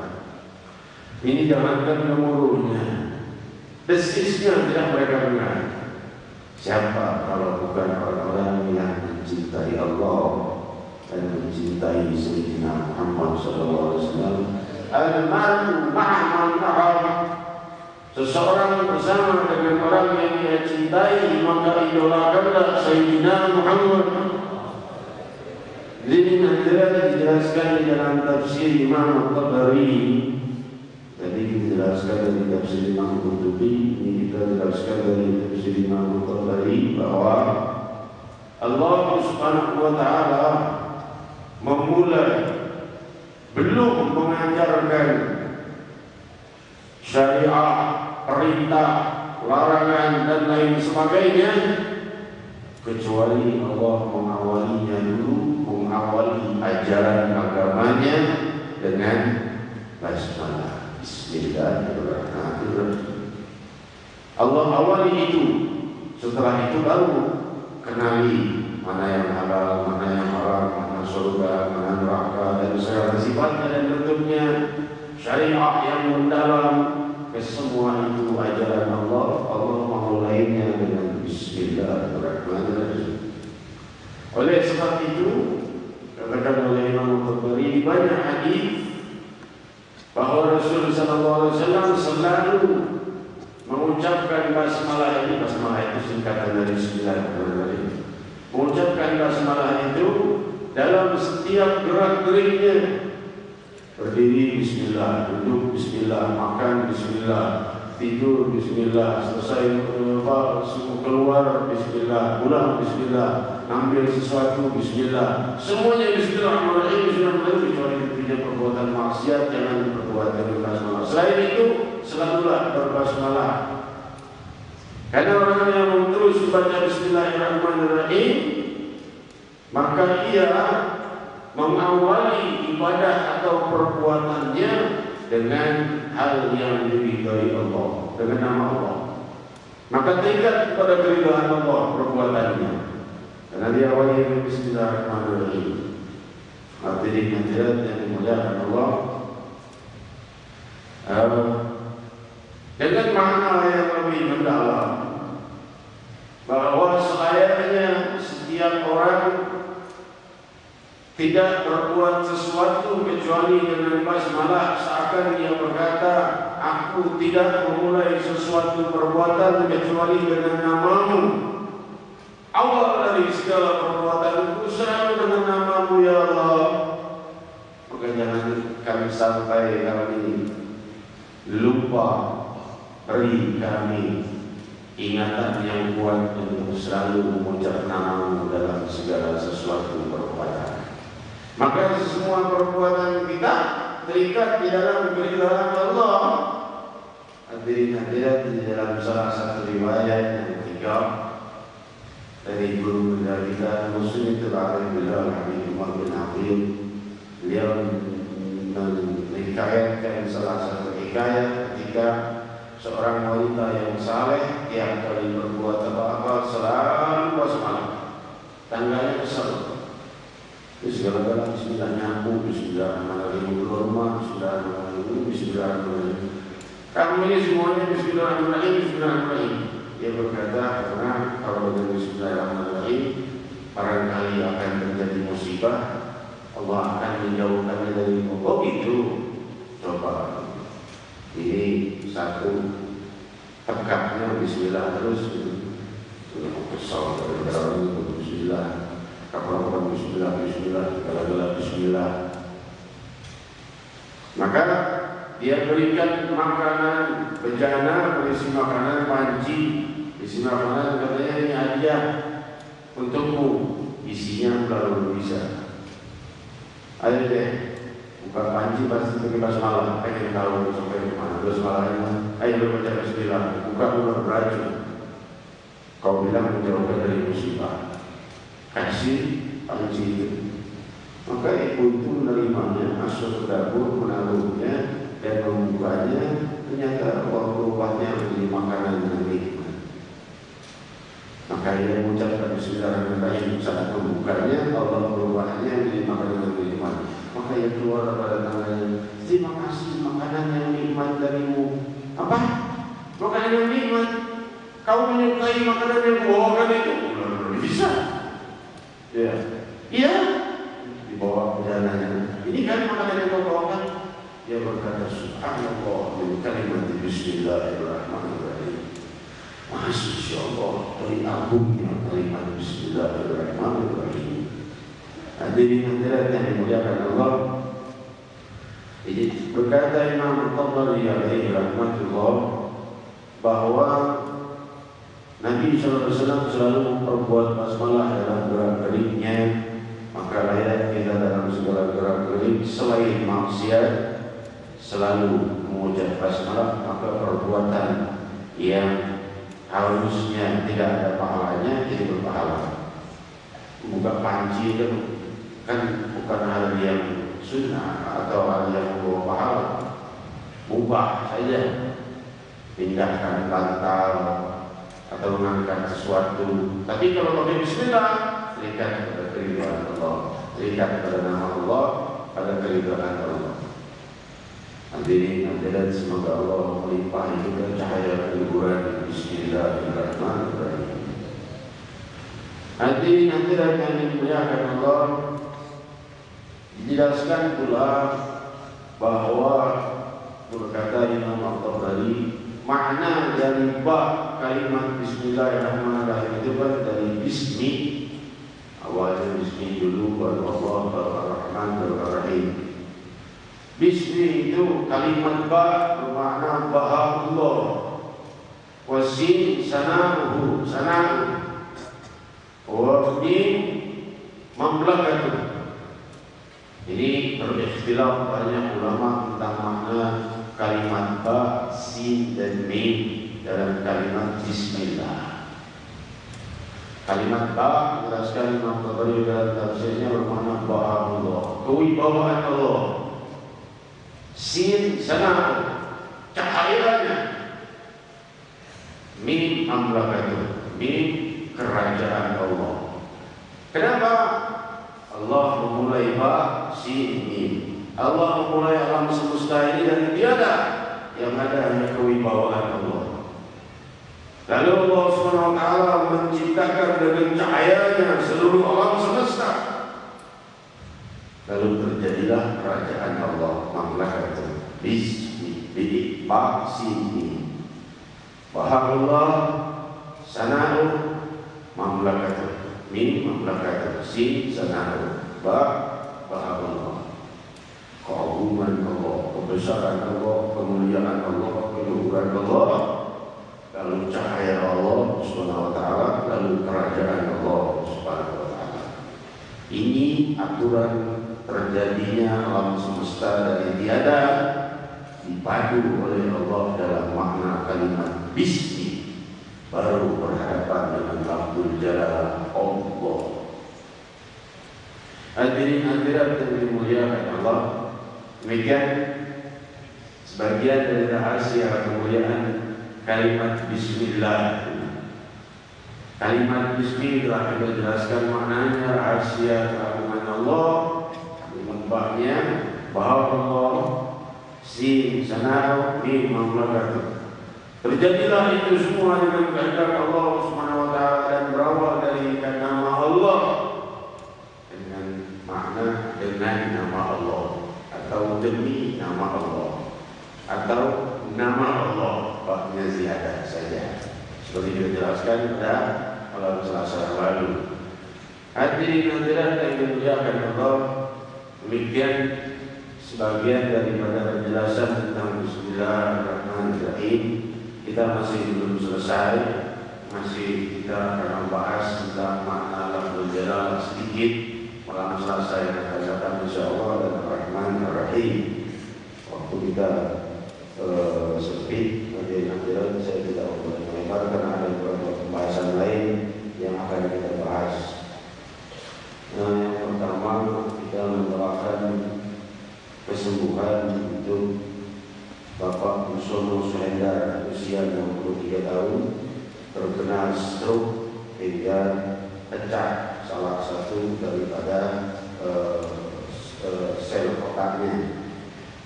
Ini jangankan gemuruhnya, desisnya tidak mereka dengar. Siapa kalau bukan orang-orang yang mencintai Allah dan mencintai Sayyidina Muhammad SAW. Al-mar'u ma'a man ahabba. Seseorang bersama dengan orang yang dia cintai, maka idolakanlah Sayyidina Muhammad. Ini nanti dijelaskan di dalam tafsir Imam Tabari. Tadi dijelaskan dari tafsir Imam Qurtubi, ini kita jelaskan dari tafsir Imam Tabari bahwa Allah Subhanahu wa taala memulai belum mengajarkan syariat, perintah, larangan dan lain sebagainya, kecuali Allah mengawalinya dulu, mengawali ajaran agamanya dengan basmalah. Bismillahirrahmanirrahim. Allah awali itu. Setelah itu baru kenali mana yang halal, mana yang haram, mana surga, mana neraka, dan segala sifatnya dan bentuknya. Syariat yang mendalam ke semua itu ajaran Allah. Allah memulainya dengan Bismillahirrahmanirrahim. Oleh sebab itu, katakan oleh Imam Tabari, banyak hadis bahwa Rasulullah SAW selalu mengucapkan basmalah ini. Basmalah itu singkatan dari Bismillahirrahmanirrahim. Mengucapkan basmalah itu dalam setiap gerak-geriknya. Berdiri Bismillah, duduk Bismillah, makan Bismillah, tidur Bismillah, selesai keluar Bismillah, pulang Bismillah, ambil sesuatu Bismillah, semuanya Bismillahirrahmanirrahim. Bismillahirrahmanirrahim, kecuali punya perbuatan maksiat jangan berbuat dengan basmalah. Selain itu selalulah berbasmalah. Karena orang yang terus membaca Bismillahirrahmanirrahim, maka ia mengawali ibadah atau perbuatannya dengan hal yang diridhai Allah, dengan nama Allah. Maka tingkat kepada keridhaan Allah perbuatannya, karena dia awali dengan Bismillahirrahmanirrahim. Hadirin hadirat yang dimuliakan Allah, dengan makna yang lebih mendalam, bahwa selayaknya setiap orang tidak berbuat sesuatu kecuali dengan basmalah, seakan dia berkata, aku tidak memulai sesuatu perbuatan kecuali dengan namamu. Awal dari segala perbuatanku selalu dengan namamu ya Allah. Maka jangan kami sampai kami lupa, beri kami ingatan yang kuat untuk selalu mengucap namamu dalam segala sesuatu perbuatan. Maka semua perbuatan kita terikat di dalam keridhaan Allah. Hadirin hadirat, di dalam salah satu riwayat yang ketiga dari guru kita Muslim Al-Arif beliau Habib Umar bin Abdul, beliau menghikayatkan salah satu hikayat ketika seorang wanita yang saleh tiap kali berbuat apa-apa selalu basmalah. Tangganya kesal. Segala-galanya Bismillah, nyapu Bismillahirrahmanirrahim, rumah Bismillahirrahmanirrahim, Bismillahirrahmanirrahim. Kamu ini semuanya Bismillahirrahmanirrahim, Bismillahirrahmanirrahim. Dia berkata, karena kalau dengan Bismillahirrahmanirrahim barangkali akan terjadi musibah, Allah akan menjauhkannya dari itu. Oh gitu. Coba Ini satu tegaknya bismillah terus. Sudah kesal dari orang itu bismillah, kapan bismillah, segala-gala bismillah. Maka dia berikan makanan bejana, berisi makanan panci, isi makanan katanya ini hadiah untukmu, isinya belum bisa. Ayo deh, buka panci pasti pakai basmalah, pengen tahu sampai kemana basmalahnya. Ayo baca bismillah, buka ular beracun. Kau bilang menjauhkan dari musibah, kasih panci itu. Maka ibu itu menerimanya, masuk ke dapur, menaruhnya dan membukanya. Ternyata Allah berubahnya menjadi makanan yang nikmat. Maka ia mengucapkan bismillahirrahmanirrahim saat membukanya, Allah berubahnya menjadi makanan yang nikmat. Maka ia keluar pada tangannya, terima kasih makanan yang nikmat darimu. Apa? Makanan yang nikmat? Kau menyukai makanan yang bawakan itu? Bisa. Ya. Iya. Dibawa perjalanannya. Ini kan makanan yang kau bawakan. Dia berkata, subhanallah min kalimat bismillahirrahmanirrahim. Masya Allah, dari agungnya kalimat bismillahirrahmanirrahim. Hadirin hadirat yang dimuliakan Allah. Jadi berkata Imam Tabari alaihi rahmatullah bahwa Nabi SAW selalu memperbuat basmalah dalam gerak-geriknya. Maka layak kita dalam segala gerak-gerik selain maksiat selalu mengucap basmalah. Maka perbuatan yang harusnya tidak ada pahalanya jadi berpahala. Buka panci itu kan bukan hal yang sunnah atau hal yang membawa pahala. Mubah saja, pindahkan bantal atau mengangkat sesuatu. Tapi kalau pakai bismillah, terikat pada keridhaan Allah, terikat pada nama Allah, pada keridhaan Allah. Hadirin hadirat, semoga Allah melimpahi kita cahaya kehidupan. Bismillahirrahmanirrahim. Hadirin hadirat yang dimuliakan Allah, dijelaskan pula bahwa berkata Imam Al-Tabari, makna dari bab kalimat bismillahirrahmanirrahim itu kan dari bismi. Awalnya bismi dulu, baru Allah, baru Ar-Rahman, baru Ar-Rahim. Bismi itu kalimat ba bermakna bahaullah. Wasin sanahu, sanahu. Wabin mamlakatuh. Ini berikhtilaf banyak ulama tentang makna kalimat ba, sin dan mim dalam kalimat bismillah. Kalimat ba menjelaskan Imam Tabari dalam tafsirnya bermakna bahaullah, kewibawaan Allah. Sin sana cahayanya. Mim mamlakatuh, mim kerajaan Allah. Kenapa? Allah memulai ba, sin, mim. Allah memulai alam semesta ini dari tiada, yang ada hanya kewibawaan Allah. Lalu Allah SWT menciptakan dengan cahayanya seluruh alam semesta. Lalu terjadilah kerajaan Allah, mamlakatuh, bismi, bidik, ba, sin, mim. Bahaullah, sana'u, mamlakatuh, mim, mamlakatuh, sin, sana'u, ba, bahaullah. Keagungan Allah, kebesaran Allah, kemuliaan Allah, keluhuran Allah, lalu cahaya Allah Subhanahu wa taala, lalu kerajaan Allah Subhanahu wa taala. Ini aturan terjadinya alam semesta dari tiada dipadu oleh Allah dalam makna kalimat bismi, baru berhadapan dengan lafzul jalal Allah. Hadirin hadirat yang dimuliakan Allah, demikian sebagian dari rahasia kemuliaan kalimat bismillah. Kalimat bismi telah kita jelaskan maknanya, rahasia keagungan Allah, membahnya bahwa Allah sin sanau mim mamlakatuh. Terjadilah itu semua dengan kehendak Allah Subhanahu wa taala dan berawal dari nama Allah, dengan makna dengan nama Allah atau demi nama Allah atau nama Allah, waktunya ziyadah saja. Seperti kita jelaskan pada malam Selasa yang lalu. Hadirin hadirat yang dimuliakan Allah, demikian sebagian daripada penjelasan tentang Bismillahirrahmanirrahim. Kita masih belum selesai, masih kita akan membahas tentang makna lafzul jalal sedikit malam Selasa yang akan datang insyaallah dan Ar-Rahman Ar-Rahim. Waktu kita sempit, hadirin saya tidak boleh melebar karena ada beberapa pembahasan lain yang akan kita bahas. Yang pertama, kita mendoakan kesembuhan untuk Bapak Musono Suhendar, usia 63 tahun, terkena stroke hingga pecah salah satu daripada sel otaknya.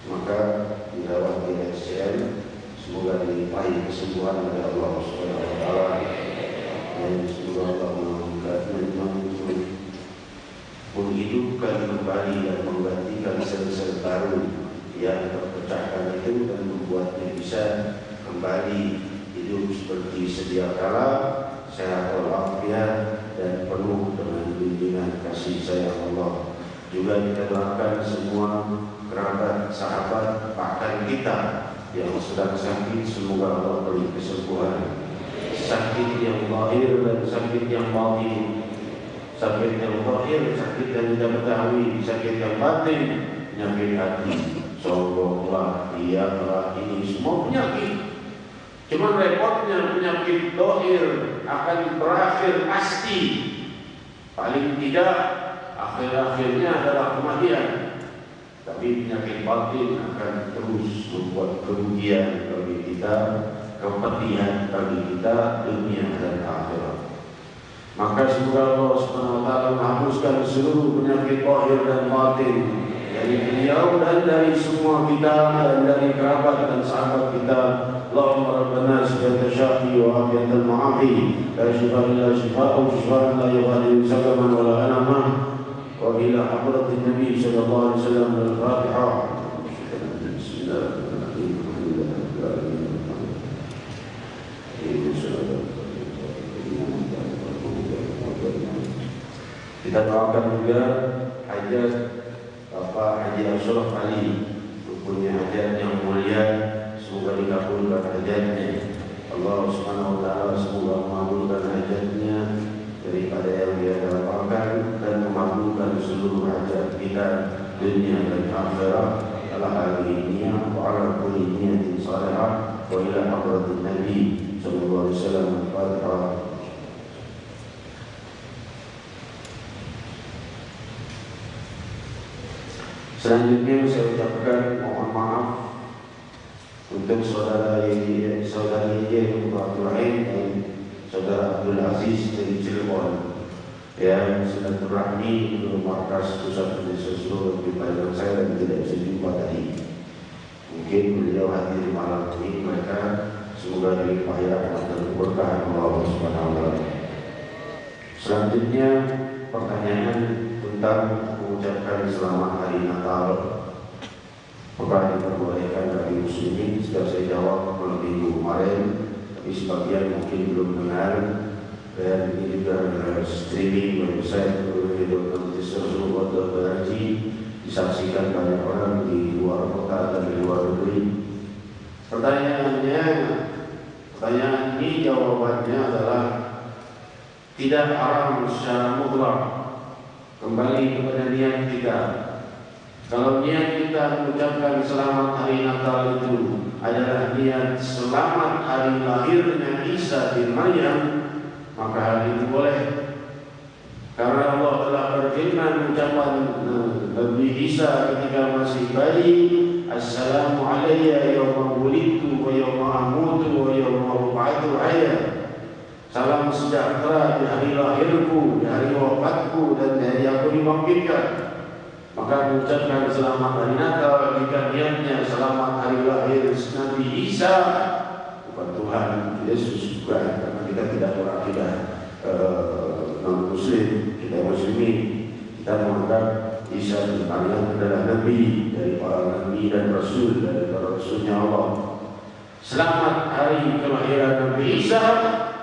Maka dirawat di RSCM, semoga dilimpahi kesembuhan oleh Allah Subhanahu wa taala, dan semoga Allah menghidupkan kembali dan menggantikan sel-sel baru yang terpecahkan itu dan membuatnya bisa kembali hidup seperti sedia kala, sehat walafiat dan penuh dengan bimbingan kasih sayang Allah. Juga kita doakan semua kerabat, sahabat, bahkan kita yang sedang sakit, semoga Allah beri kesembuhan. Sakit yang lahir dan sakit yang batin, sakit yang lahir, sakit yang tidak ketahui, sakit yang batin, penyakit hati, sombonglah, diamlah, ini semua penyakit. Cuman repotnya penyakit lahir akan berakhir pasti, paling tidak akhir-akhirnya adalah kematian. Tapi penyakit batin akan terus membuat kerugian bagi kita, kepedihan bagi kita dunia dan akhirat. Maka semoga Allah Subhanahu wa taala menghapuskan seluruh penyakit lahir dan batin dari beliau dan dari semua kita dan dari kerabat dan sahabat kita. Allahumma rabbana sifat syafi wa afiyatal mu'afi, la shifa illa shifa'u, shifa'an la yughadiru saqaman wa la alaman. Wa ila hadratin Nabi sallallahu alaihi wasallam, al-Fatihah. Kita doakan juga hajat Bapak Haji Ashraf Ali, punya hajat yang mulia, semoga dikabulkan hajatnya. Allah Subhanahu wa taala semoga mengabulkan hajatnya daripada yang dia dapatkan dan mengabulkan seluruh hajat kita dunia dan akhirat. Ala hadhihi niyyah wa ala kulli niyyatin salihah wa ila hadratin Nabi sallallahu alaihi wasallam. Al-Fatihah. Selanjutnya saya ucapkan mohon maaf untuk saudari Abdul Rahim dan saudara Abdul Aziz dari Cirebon yang silaturahmi ke markas pusat desa seluruh di Padang saya dan tidak bisa jumpa tadi. Mungkin beliau hadir malam ini, mereka semoga dilimpahi rahmat dan keberkahan Allah Subhanahu wa taala. Selanjutnya pertanyaan tentang mengucapkan selamat hari Natal. Apakah diperbolehkan bagi muslimin? Sudah saya jawab minggu kemarin, tapi sebagian mungkin belum dengar. Dan ini juga streaming website www.notisrasul.org, disaksikan banyak orang di luar kota dan di luar negeri. Pertanyaan ini jawabannya adalah tidak haram secara mutlak. Kembali kepada niat kita. Kalau niat kita mengucapkan selamat hari Natal itu adalah niat selamat hari lahirnya Isa bin Maryam, maka hal itu boleh. Karena Allah telah berfirman ucapan Nabi Isa ketika masih bayi, Assalamu alayya yawma wulidtu wa yawma amutu wa yawma ub'atsu hayya. Salam sejahtera di hari lahirku, di hari wafatku, dan di hari aku dibangkitkan. Maka mengucapkan selamat hari Natal jika niatnya selamat hari lahir Nabi Isa, bukan Tuhan Yesus, bukan, karena kita tidak berakidah non-muslim, kita muslimin. Kita menganggap Isa bin Maryam adalah Nabi dari para Nabi dan Rasul, dari para Rasulnya Allah. selamat hari kelahiran Nabi Isa,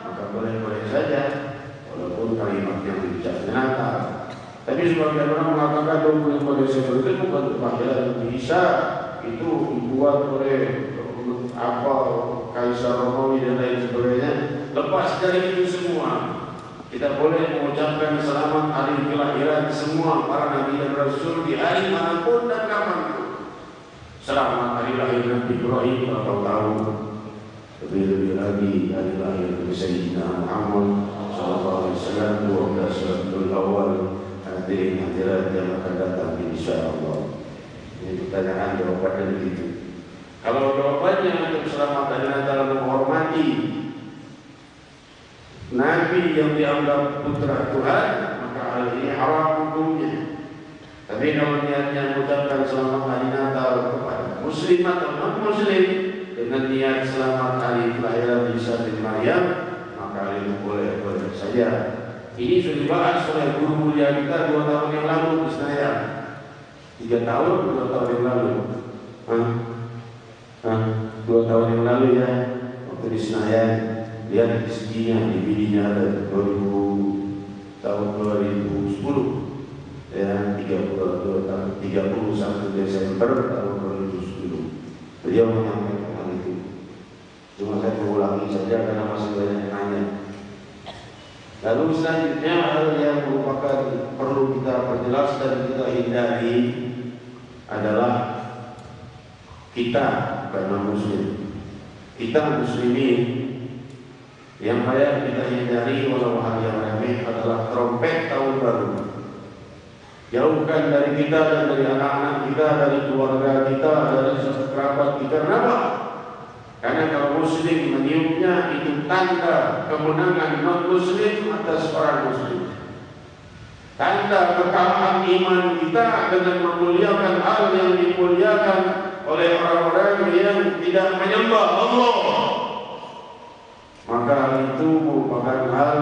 maka boleh-boleh saja, walaupun kalimatnya bijaksanaan. Tapi sebagian orang mengatakan 25 Desember itu bukan kelahiran Nabi Isa, itu dibuat oleh apa Kaisar Romawi dan lain sebagainya. Lepas dari itu semua, kita boleh mengucapkan selamat hari kelahiran semua para nabi dan rasul di hari manapun dan kapanpun. Selamat hari lahir Nabi Ibrahim kalau tahu. Lebih-lebih lagi hari lahir Nabi Sayyidina Muhammad sallallahu alaihi wasallam 12 Rabiul Awal, hadirin hadirat yang akan datang insyaallah. Ini pertanyaan jawabannya begitu. Kalau jawabannya untuk selamat hari Natal menghormati Nabi yang dianggap putra Tuhan, maka hal ini haram hukumnya. Tapi kalau niatnya mengucapkan selamat hari Natal kepada Muslim atau non-Muslim dengan niat selamat hari kelahiran Isa bin Maryam, maka itu boleh-boleh saja. Ini sudah dibahas oleh guru mulia kita 2 tahun yang lalu di Senayan. 3 tahun, 2 tahun yang lalu. 2 tahun yang lalu ya, waktu di Senayan. Lihat isinya, DVD-nya ada tahun 2010 ya, 31 Desember tahun 2010. Beliau menyampaikan hal itu. Cuma saya mengulangi saja karena masih banyak yang nanya. Lalu selanjutnya hal yang merupakan perlu kita perjelas dan kita hindari adalah kita bukan non-muslim. Kita muslimin yang banyak kita hindari walau hal yang remeh adalah trompet tahun baru. Jauhkan dari kita dan dari anak-anak kita, dari keluarga kita, dari kerabat kita. Kenapa? Karena kalau muslim meniupnya itu tanda kemenangan non-muslim atas orang muslim. Tanda kekalahan iman kita dengan memuliakan hal yang dimuliakan oleh orang-orang yang tidak menyembah Allah. Maka itu merupakan hal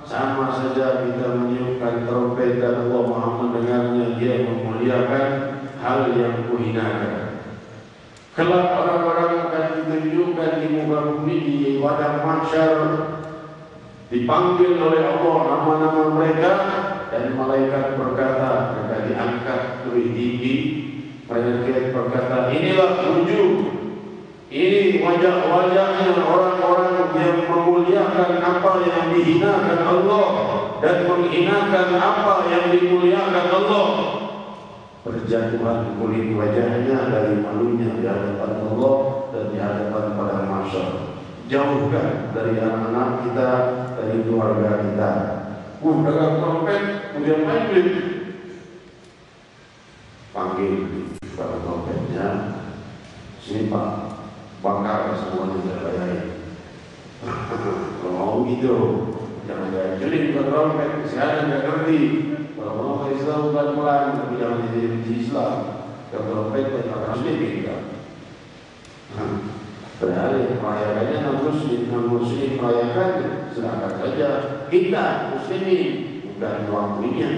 sama saja kita meniupkan trompet dan Allah Maha mendengarnya, dia memuliakan hal yang kuhinakan. Kelak orang-orang akan ditunjukkan di muka bumi di padang mahsyar, dipanggil oleh Allah nama-nama mereka dan malaikat berkata, mereka diangkat lebih tinggi, malaikat berkata, inilah wujud. Ini wajah-wajahnya orang-orang yang memuliakan apa yang dihinakan Allah dan menghinakan apa yang dimuliakan Allah. Perjatuhan kulit wajahnya dari malunya di hadapan Allah dan di hadapan padang mahsyar. Jauhkan dari anak-anak kita, dari keluarga kita. Dengan trompet kemudian panggil pada trompetnya, sini Pak, bakar semuanya terbayar. Kalau mau gitu, jangan jadi bukan trompet, saya nggak ngerti. Kalau mau Islam pelan-pelan, tapi jangan jadi Islam. Kalau trompet banyak muslim kita. Padahal yang merayakannya non-muslim merayakan, silakan saja. Kita muslimin bukan waktunya.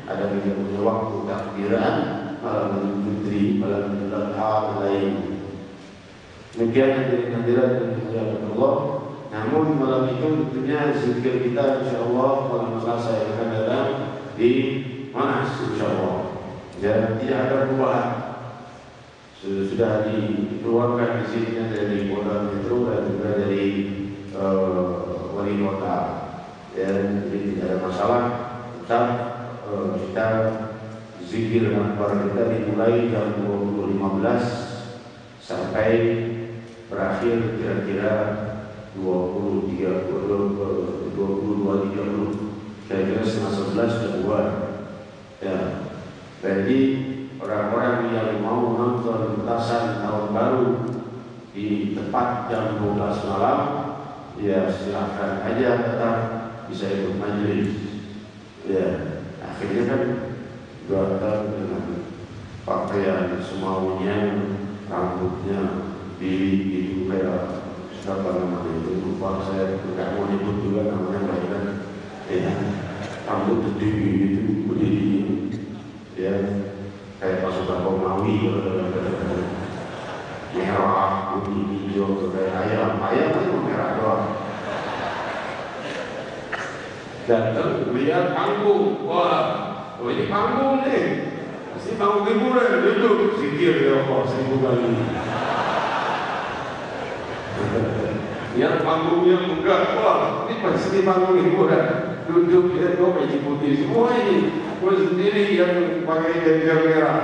Ada yang punya waktu takbiran, malam Fitri, malam Idul Adha lain. Demikian dari kehadiran dan kehadiran Allah. Namun malam itu tentunya zikir kita insyaallah pada masa yang akan datang di Monas insyaallah. Dan tidak ada perubahan. Sudah dikeluarkan izinnya dari Polda Metro dan juga dari wali kota. Dan jadi tidak ada masalah. Tetap kita zikir akbar kita dimulai jam 20.15 sampai berakhir kira-kira 22.30, kira-kira setengah 11 sudah bubar. Ya, jadi orang-orang yang mau nonton petasan tahun baru di tepat jam 12 malam, ya silahkan aja datang, bisa ikut majelis. Ya, akhirnya kan datang dengan pakaian semaunya, rambutnya diri itu kayak apa namanya itu, lupa saya nggak mau nyebut juga namanya bahkan ya, rambut tinggi itu berdiri ya kayak pasukan Romawi, merah, putih, hijau, kayak Datang lihat panggung, wah, oh ini panggung nih, pasti panggung hiburan, duduk, zikir ya Allah 1000 kali. Lihat panggungnya enggak, wah, ini pasti panggung hiburan, duduk lihat kok baju putih semua ini, gue sendiri yang pakai jajar merah.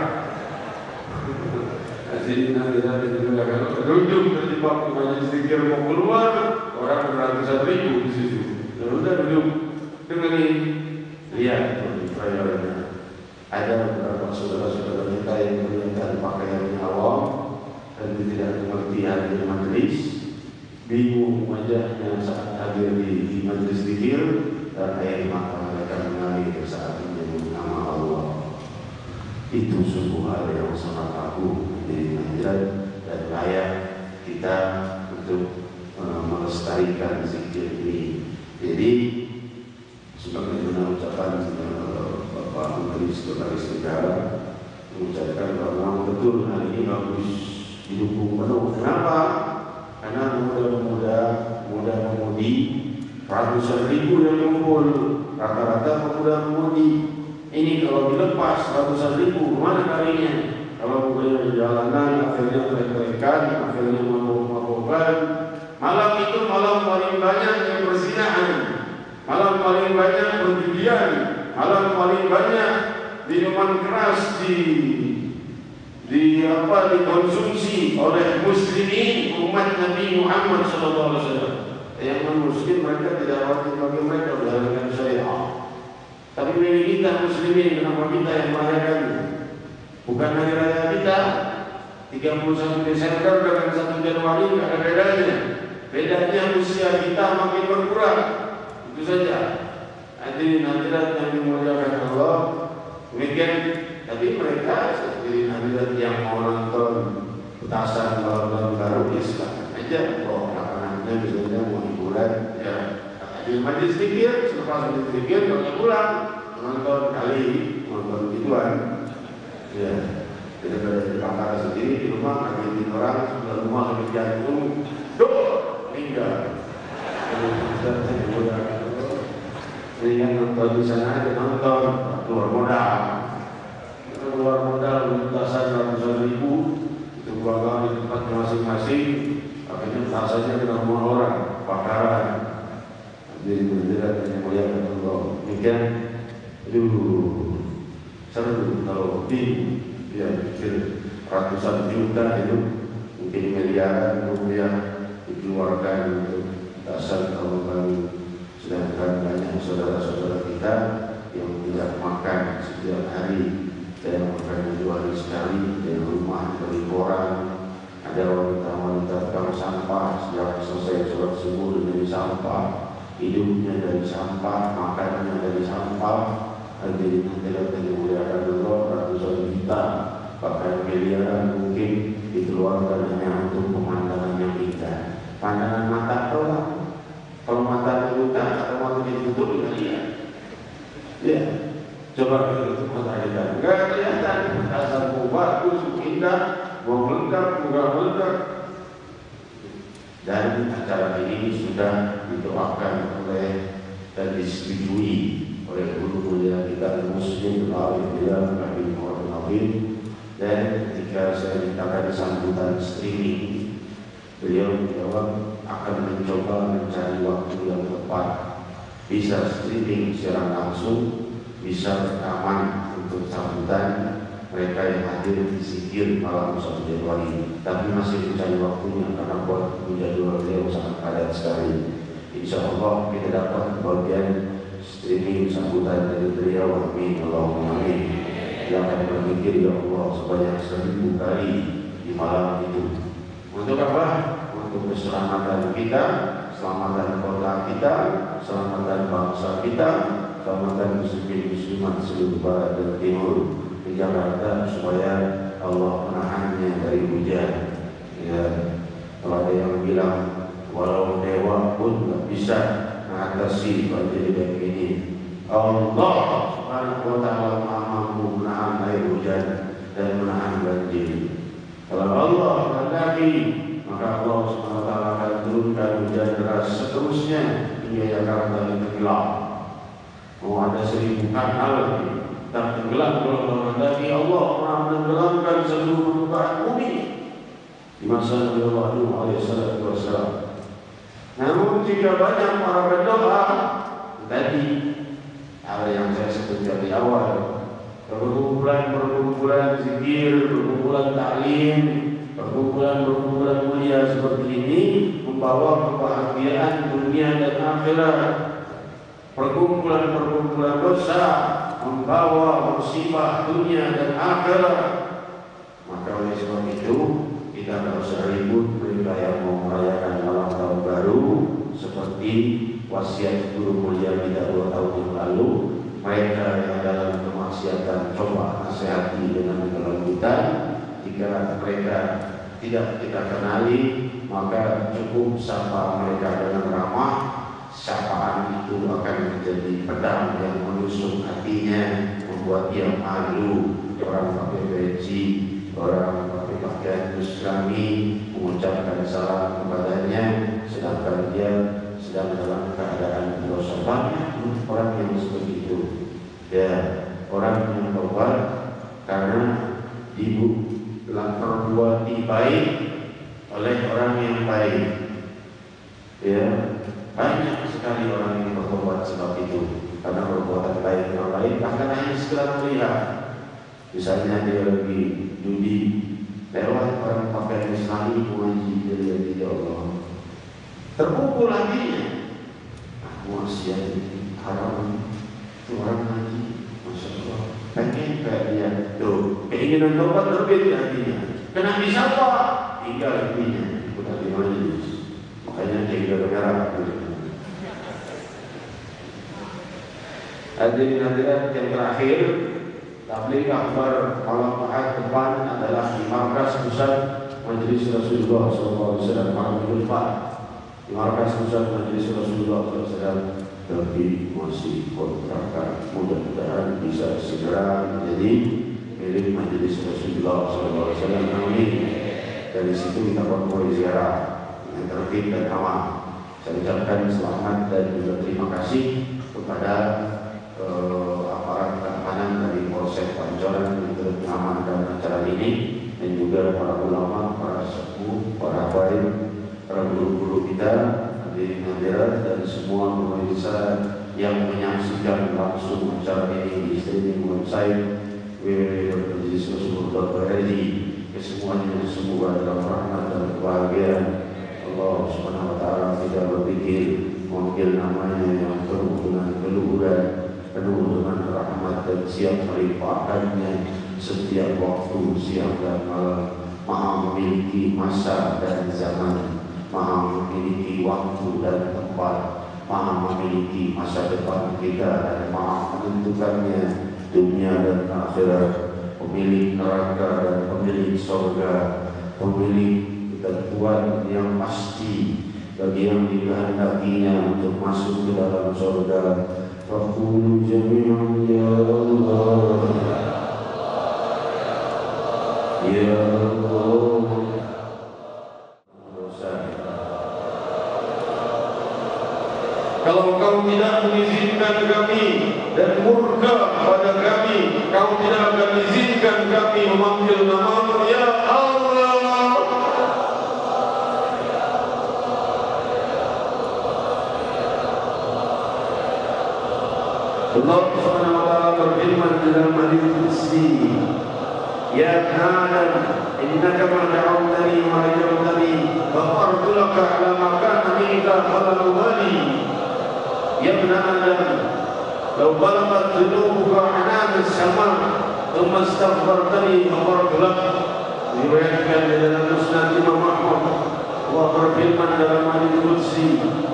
Asli nanti juga kalau duduk terjebak di majelis zikir mau keluar, orang beratusan ribu di situ. Lalu udah duduk. Dengerin, lihat perayaan. Ada beberapa saudara-saudara kita yang menggunakan pakaian awam dan tidak mengerti hadir majelis, bingung wajahnya saat hadir di majelis zikir, dan air mata mereka mengalir saat menyebut nama Allah. Itu sungguh hal yang sangat agung di akhirat dan layak kita untuk melestarikan zikir ini. Jadi sebagaimana ucapan Bapak Menteri Sekretaris Negara mengucapkan bahwa betul hari ini bagus didukung penuh. Kenapa? Karena muda-mudi ratusan ribu yang kumpul, rata-rata pemuda-pemudi. Ini kalau dilepas ratusan ribu, mana kalinya? Kalau kemudian jalanan, akhirnya trek-trekan, akhirnya mabuk-mabukan. Malam itu malam paling banyak yang berzinahan. Malam paling banyak perjudian, malam paling banyak minuman keras dikonsumsi oleh muslimin umat Nabi Muhammad SAW. Yang non-muslim mereka tidak wajib bagi mereka berdasarkan syariat. Tapi bagi kita muslimin, kenapa kita yang merayakannya? Bukan hari raya kita 31 Desember dengan 1 Januari ada bedanya. Bedanya usia kita makin berkurang. Itu saja. Hadirin hadirat yang dimuliakan Allah. Demikian. Tapi mereka seperti hadirat yang mau nonton petasan tahun baru ya silakan aja. Oh, anak-anaknya misalnya mau hiburan ya. Di majelis zikir, selepas majelis zikir kalau pulang nonton nonton gituan. Ya. Daripada di kamar sendiri di rumah ngagetin orang sebelah rumah lagi jantung, meninggal. Jadi yang nonton di sana aja nonton, keluar modal lintasan ratusan ribu, itu keluarga di tempat masing-masing, akhirnya petasannya kena rumah orang, bakaran. Jadi berjalan yang mulia Allah. Demikian, seru kalau dia pikir ratusan juta itu mungkin miliaran rupiah dikeluarkan untuk dasar tahun baru. Sedangkan banyak saudara-saudara kita yang tidak makan setiap hari, yang makan 2 hari sekali, yang rumah dari koran. Ada wanita-wanita tukang sampah sejak selesai sholat subuh dari sampah, hidupnya dari sampah, makanannya dari sampah. Hadirin hadirat yang dimuliakan Allah, ratusan juta bahkan miliaran mungkin dikeluarkan hanya untuk pemandangan yang indah. Pandangan mata doang. Kalau mata buta atau mata ditutup tidak lihat. Ya, coba itu mata kita enggak kelihatan. Asal bagus, indah, mau meledak, enggak meledak. Dan acara ini sudah didoakan oleh dan disetujui oleh guru mulia kita Muslim Al-Arif Bilal Nabi Muhammad Nabi. Dan ketika saya mintakan sambutan streaming, beliau menjawab akan mencoba mencari waktu yang tepat, bisa streaming secara langsung, bisa rekaman untuk sambutan mereka yang hadir di zikir malam 1 Januari. Tapi masih mencari waktunya karena buat jadwal beliau sangat padat sekali. Insya Allah kita dapat bagian streaming sambutan dari beliau. Amin Allahumma amin. Yang akan berpikir ya Allah sebanyak 1000 kali di malam itu. Untuk apa? Untuk keselamatan kita, keselamatan kota kita, keselamatan bangsa kita, keselamatan muslimin muslimat seluruh barat dan timur di Jakarta, supaya Allah menahannya dari hujan. Ya, kalau ada yang bilang walau dewa pun tidak bisa mengatasi banjir kayak ini, Allah Subhanahu wa taala mampu menahan air hujan dan menahan banjir. Kalau Allah menghendaki, maka Allah Subhanahu wa taala akan turunkan hujan deras seterusnya hingga Jakarta itu gelap. Mau ada 1000 kanal tak tenggelam gelombang, tapi Allah Maha menenggelamkan seluruh permukaan bumi di masa Nabi Nuh alaihi wasallam. Namun jika banyak orang berdoa, tadi apa yang saya sebutkan di awal, perkumpulan zikir, perkumpulan taklim, perkumpulan mulia seperti ini membawa kebahagiaan dunia dan akhirat. Perkumpulan dosa membawa musibah dunia dan akhirat. Maka oleh sebab itu kita tidak usah ribut mereka yang mau merayakan malam tahun baru seperti wasiat guru mulia kita 2 tahun yang lalu. Mereka yang dalam kemaksiatan coba nasihati dengan kelembutan. Jika mereka tidak kita kenali, maka cukup sapa mereka dengan ramah. Sapaan itu akan menjadi pedang yang menusuk hatinya, membuat dia malu. Orang pakai peci, orang pakai pakaian islami, mengucapkan salam kepadanya, sedangkan dia sedang dalam keadaan dosa. Banyak orang yang seperti itu. Ya, orang yang tobat karena diperbuati baik oleh orang yang baik. Ya, banyak sekali orang yang bertobat sebab itu, karena perbuatan baik orang lain bahkan hanya sekedar melihat. Misalnya dia lagi judi, lewat orang pakai Islami mengaji, dia ya Allah, terpukul hatinya. Maksiat haram itu orang ngaji, masya Allah, pengen kayak dia, tuh keinginan tobat terbit di hatinya. Kena disapa, tinggal hatinya, udah di majelis, makanya tinggal merah. Hadirin hadirat yang terakhir, tabligh akbar malam Ahad depan adalah di markas pusat Majelis Rasulullah SAW malam Jumat. Di markas pusat Majelis Rasulullah SAW, tapi masih kontrakan, mudah-mudahan bisa segera menjadi milik Majelis Rasulullah SAW. Amin. Dari situ kita konvoi ziarah dengan tertib dan aman. Saya ucapkan selamat dan juga terima kasih kepada aparat keamanan dari Polsek Pancoran yang telah mengamankan acara ini, dan juga para ulama, para sepuh, para habaib, para guru-guru kita, hadirin hadirat, dan semua pemirsa yang menyaksikan langsung acara ini di streaming website www.majlisrasulullah.org. Kesemuanya semoga dalam rahmat dan kebahagiaan Allah Subhanahu wa taala. Kita berpikir memanggil namanya yang penuh dengan keluhuran, penuh dengan rahmat, dan siap melimpahkannya setiap waktu, siang dan malam. Maha memiliki masa dan zaman, Maha memiliki waktu dan tempat, Maha memiliki masa depan kita, dan Maha menentukannya dunia dan akhirat. Pemilik neraka dan pemilik surga, pemilik ketentuan yang pasti bagi yang dikehendakinya untuk masuk ke dalam surga. Faqulu jami'an ya Allah, ya Allah. Kalau kau tidak mengizinkan kami dan murka pada kami, kau tidak akan izinkan kami memanggil nama-Mu, ya Allah. Allah Subhanahu wa taala berfirman dalam hadis qudsi, ya Adam, innaka ma da'awtani wa rajawtani ghafartu laka ala ma kana minka fala ubali. Ya ibn Adam, law balagat dhunubuka anana as-sama thumma astaghfartani ghafartu lak. Diriwayatkan dalam Musnad Imam Ahmad. Allah berfirman dalam hadis qudsi,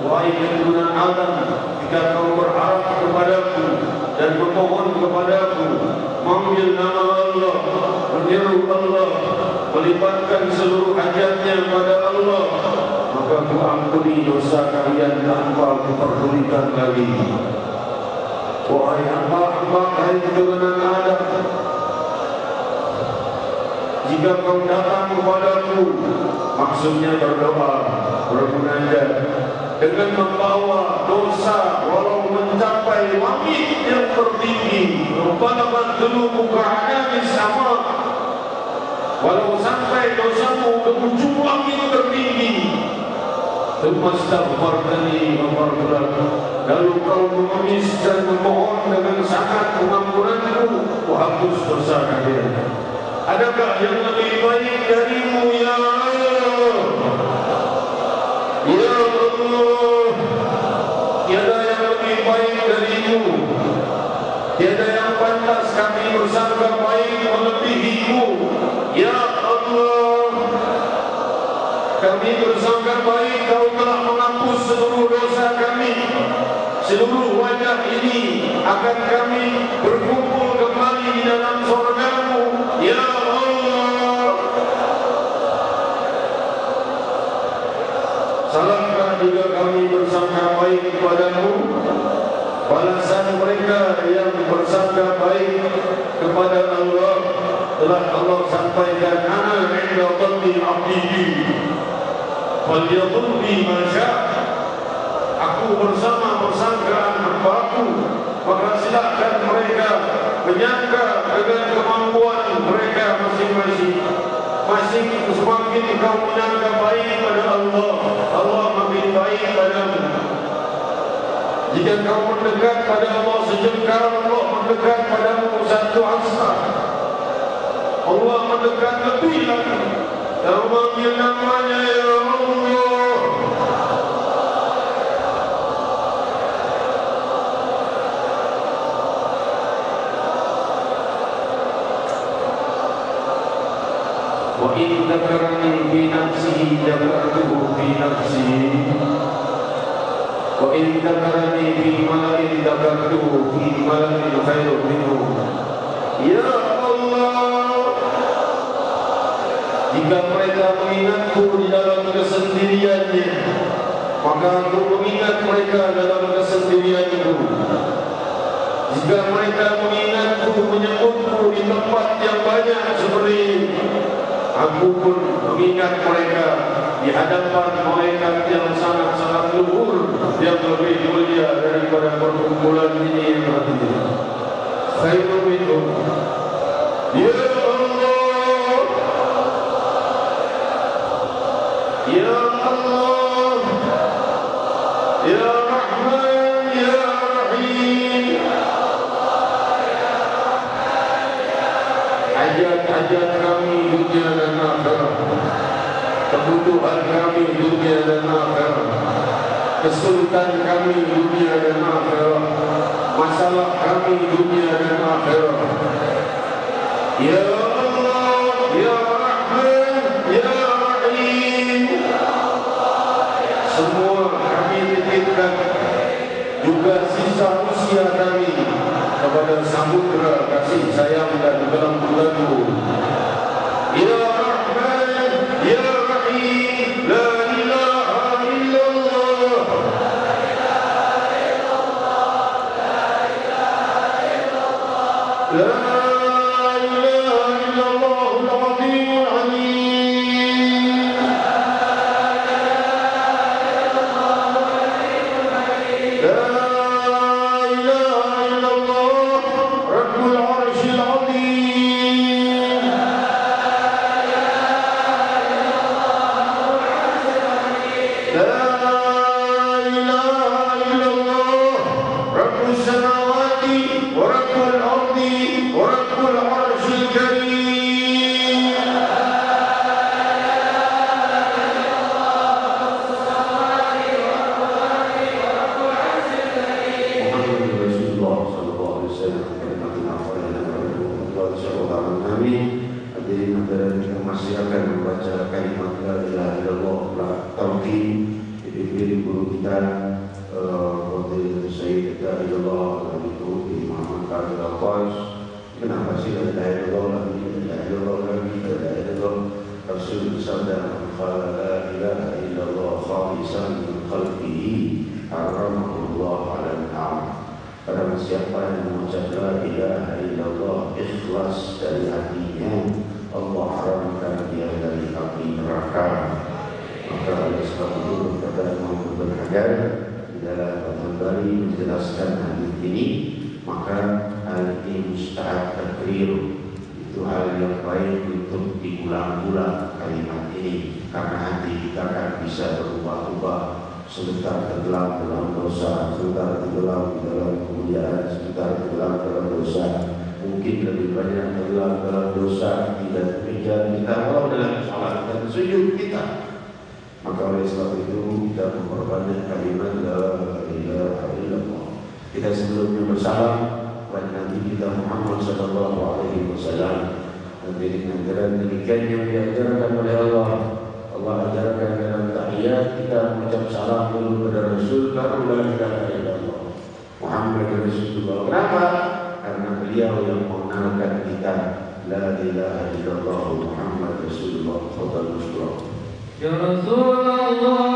wahai keturunan Adam, jika kau berharap kepadaku dan memohon kepadaku, memanggil nama Allah, menyeru Allah, melibatkan seluruh hajatnya pada Allah, maka ku ampuni dosa kalian tanpa kuperdulikan lagi. Wahai hamba-hamba, hai keturunan Adam, jika kau datang kepadaku, maksudnya berdoa, bermunajat, dengan membawa dosa walau mencapai langit, yang tertinggi. Balagat dunubuka anamis sama, walau sampai dosamu ke ujung langit tertinggi. Tumastaghfartani ghafartulah. Lalu kau mengemis dan memohon dengan sangat pengampunanku, kuhapus dosa kalian. Adakah yang lebih baik darimu ya Allah? Ya Allah, tiada yang lebih baik darimu. Tiada yang pantas kami bersangka baik melebihimu. Ya Allah, kami bersangka baik kau telah menghapus seluruh dosa kami. Seluruh wajah ini akan kami berkumpul kembali di dalam surga-Mu. Ya Allah, salahkah jika kami bersangka baik kepadamu? Balasan mereka yang bersangka baik kepada Allah telah Allah sampaikan, ana 'inda dhanni 'abdi bi falyadhun bi ma syaa'. Aku bersama persangkaan hamba-Ku, maka silakan mereka menyangka dengan kemampuan mereka masing-masing. Semakin kau menyangka baik pada Allah, Allah makin baik padamu. Jika kau mendekat pada Allah sejengkal, Allah mendekat padamu satu hasta. Allah mendekat lebih lagi. Kau manggil namanya ya Allah. Wa in dzakarani bi nafsihi dzakartuhu bi nafsi. Wa in dzakarani bi mala'in dzakartuhu bi mala'in khairun minhu. Ya Allah, jika mereka mengingatku di dalam kesendiriannya, maka aku mengingat mereka dalam kesendirianku. Jika mereka mengingatku, menyebutku di tempat yang banyak seperti ini, aku pun mengingat mereka di hadapan malaikat yang sangat-sangat luhur, yang lebih mulia daripada perkumpulan ini yang terdiri. Khairun minhum. Ya Allah, Ya Allah, Ya Rahman, Ya Rahim. Hajat-hajat kami dunia dan akhirat, kebutuhan kami dunia dan akhirat, kesulitan kami dunia dan akhirat, masalah kami dunia dan akhirat. Ya Allah, Ya Rahman, Ya Rahim. Semua kami titipkan, juga sisa usia kami kepada samudra kasih sayang dan belenggu-belenggu. Ya Rahman, Ya Rahim, la ilaha illallah, la ilaha illallahul azimul alim. Masih akan membaca kalimat la ilaha illallah tauhid dari guru kita Fadil Sayyid Da'ilullah Nabi Muhammad Qadir Al-Qais. Kenapa sih la ilaha illallah lagi la ilaha illallah Rasul bersabda qala la ilaha illallah khalisan min qalbihi haramahullah 'ala an-nar. Barang siapa yang mengucap la ilaha illallah ikhlas dari hatinya, Allah haramkan dia dari api neraka. Maka oleh sebab itu berkata Imam Ibnu Hajar di dalam Fathul Bari menjelaskan hadis ini maka hal ini mustahab takrir. Itu hal yang baik untuk diulang-ulang kalimat ini, karena hati kita akan bisa berubah-ubah. Sebentar tenggelam dalam dosa, sebentar tenggelam dalam kemuliaan, sebentar tenggelam dalam dosa. Mungkin lebih banyak tenggelam dalam dosa tidak demikian kita kalau dalam salat dan sujud kita. Maka oleh sebab itu kita memperbanyak kalimat la ilaha illallah. Kita sebelumnya bersalam kepada Nabi kita Muhammad sallallahu alaihi wasallam. Dan dengan jalan demikian yang diajarkan oleh Allah. Allah ajarkan dalam tahiyat kita mengucap salam dulu kepada Rasul, baru la ilaha illallah Muhammad Rasulullah. Kenapa? Karena beliau yang mengenalkan kita la ilaha illallah Muhammad Rasulullah sallallahu alaihi wasallam. Ya Rasulullah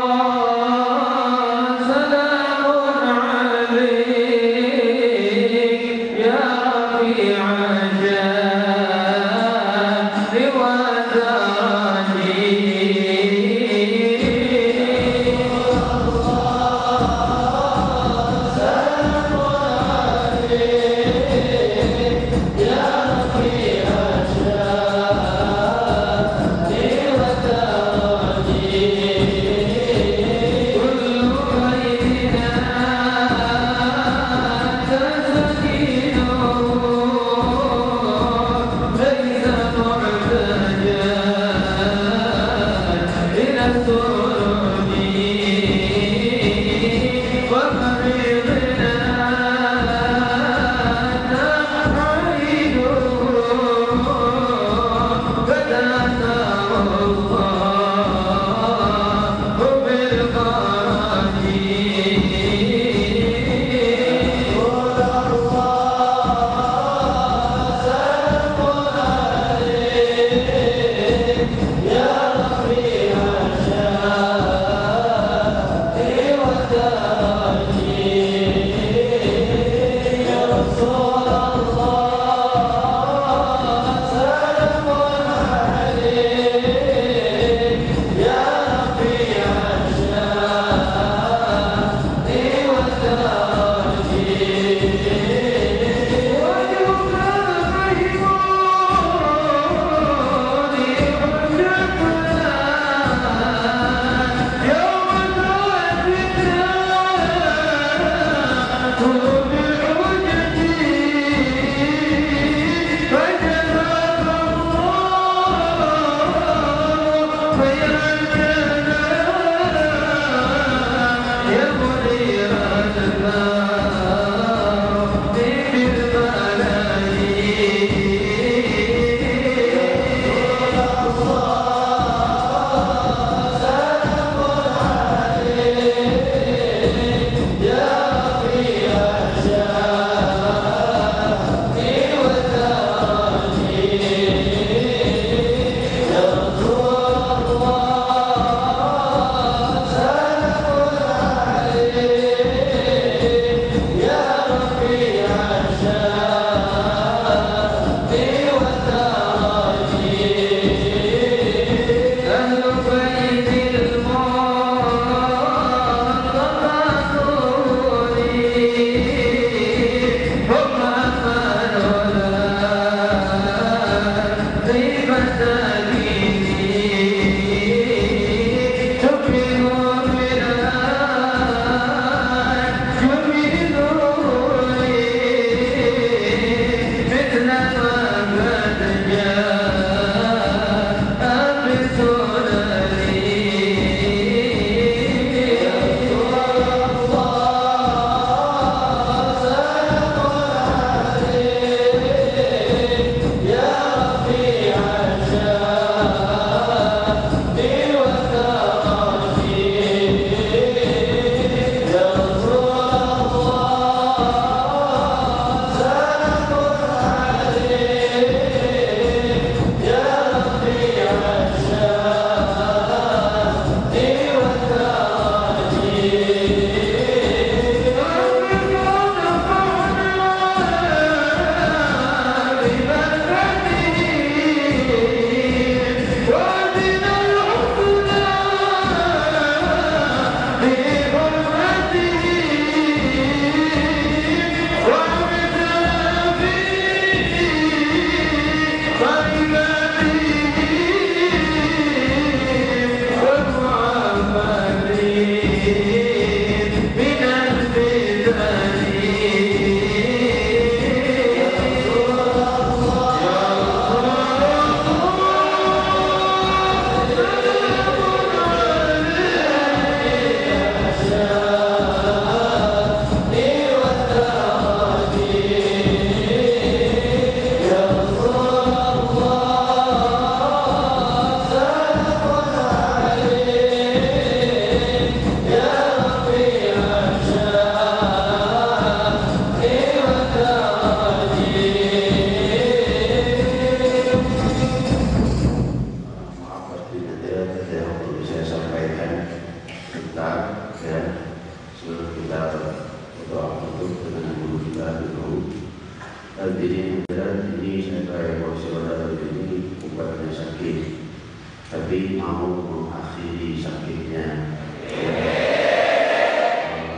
tapi mau mengakhiri sakitnya.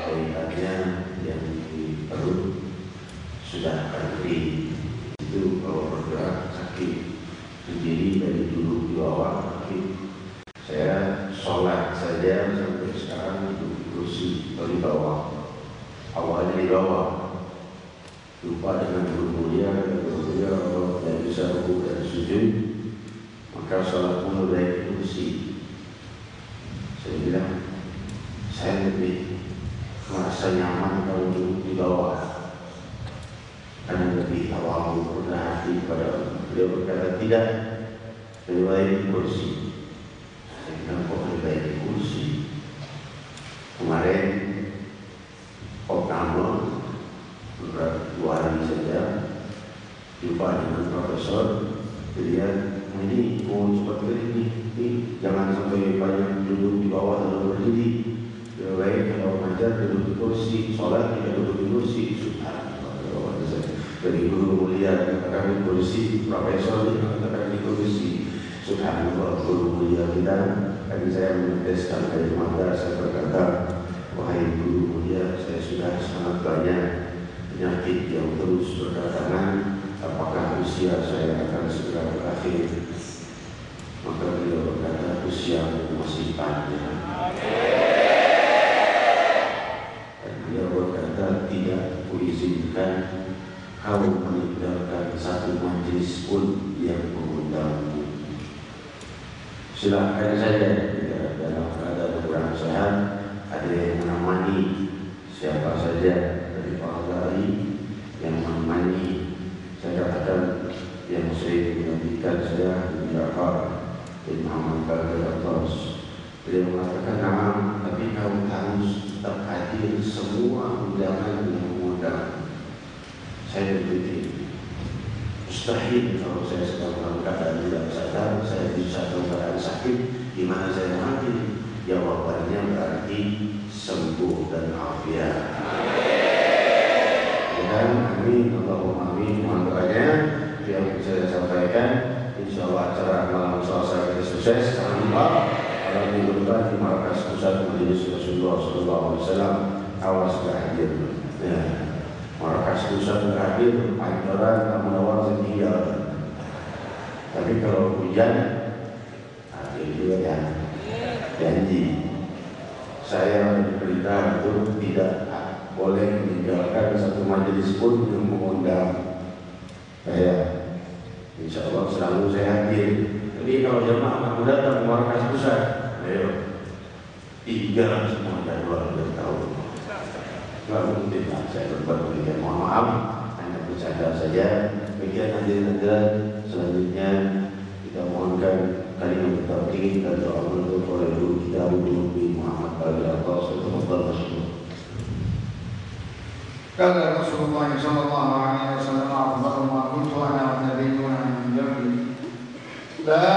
Kaitannya yang di perut sudah berhenti. Itu kalau bergerak sakit, berdiri dari dulu di bawah sakit. Saya sholat saja sampai sekarang duduk di kursi di bawah. Awalnya di bawah, lupa dengan guru mulia kalau tidak bisa rukuk dan sujud, maka sholat mulu dari kursi. Saya bilang, saya lebih merasa nyaman kalau duduk di bawah, karena lebih awal rendah hati pada beliau. Berkata tidak, lebih baik di kursi. Saya bilang kok lebih baik di kursi. Kemarin Oknamo beberapa 2 hari saja jumpa dengan profesor, dia ini mau cepat berdiri, jangan sampai banyak duduk di bawah lalu berdiri. Lebih baik kalau mengajar duduk di kursi, sholat tidak duduk di kursi. Dari guru mulia katakan di kursi, profesor katakan di kursi. Subhanallah, guru mulia kita. Tadi saya meneteskan dari mata, saya berkata, wahai guru mulia, saya sudah sangat banyak penyakit yang terus berdatangan. Apakah usia saya akan segera berakhir? Maka beliau berkata, usia masih panjang. Dan beliau berkata, tidak kuizinkan kau meninggalkan satu majelis pun yang mengundangmu. Silahkan saja dalam keadaan kurang sehat, ada yang menemani siapa saja dari para dai yang menemani. Saya katakan yang sering mengajikan saya di Jafar bin Muhammad Al-Atas. Beliau mengatakan, nah, tapi kau harus tetap hadir semua undangan yang mengundang. Saya berpikir, mustahil kalau saya sedang dalam keadaan tidak sadar, saya bisa dalam keadaan sakit, gimana saya hadir? Jawabannya berarti sembuh dan afiat. Dan amin, Allahumma amin. Mohon doanya yang saya sampaikan. Insyaallah acara malam Selasa kita sukses. Jangan lupa malam minggu depan di markas pusat Majelis Rasulullah SAW. Awas gak hadir. Ya. Markas pusat hadir, Pancoran, Munawar, Zikiyah. Tapi kalau hujan, hadir juga ya. Janji. Saya diperintah untuk tidak boleh meninggalkan satu majelis pun yang mengundang saya. Insya Allah selalu saya hadir. Jadi kalau jemaah kamu datang ke markas pusat, ayo 3 semua jadwal bertahu. Tidak mungkin lah saya berbuat demikian. Mohon maaf, hanya bercanda saja. Bagian hadirin-hadirin selanjutnya kita mohonkan kalimat tauhid dan doa menutup oleh guru kita Nabi Muhammad Al-Atas untuk bersyukur. قال رسول الله صلى الله عليه وسلم أفضل ما كنت أنا والنبيون من قبلي لا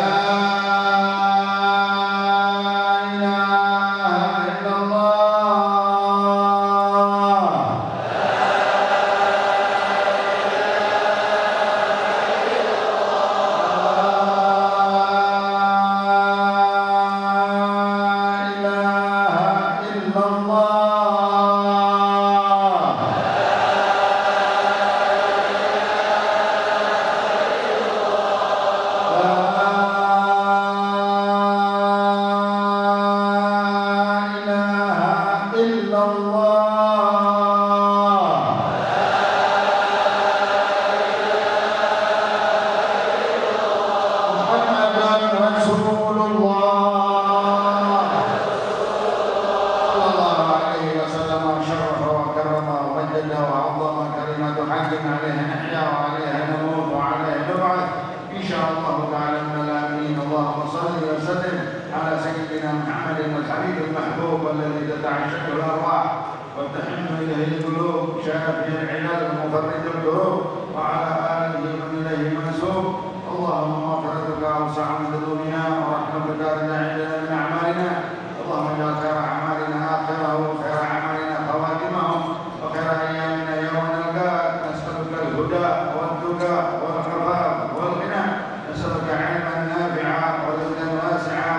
والغنى نسألك علما نافعا ورزقا واسعا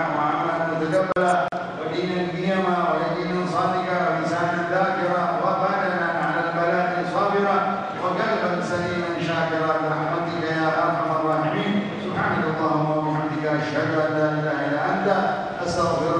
أستغفر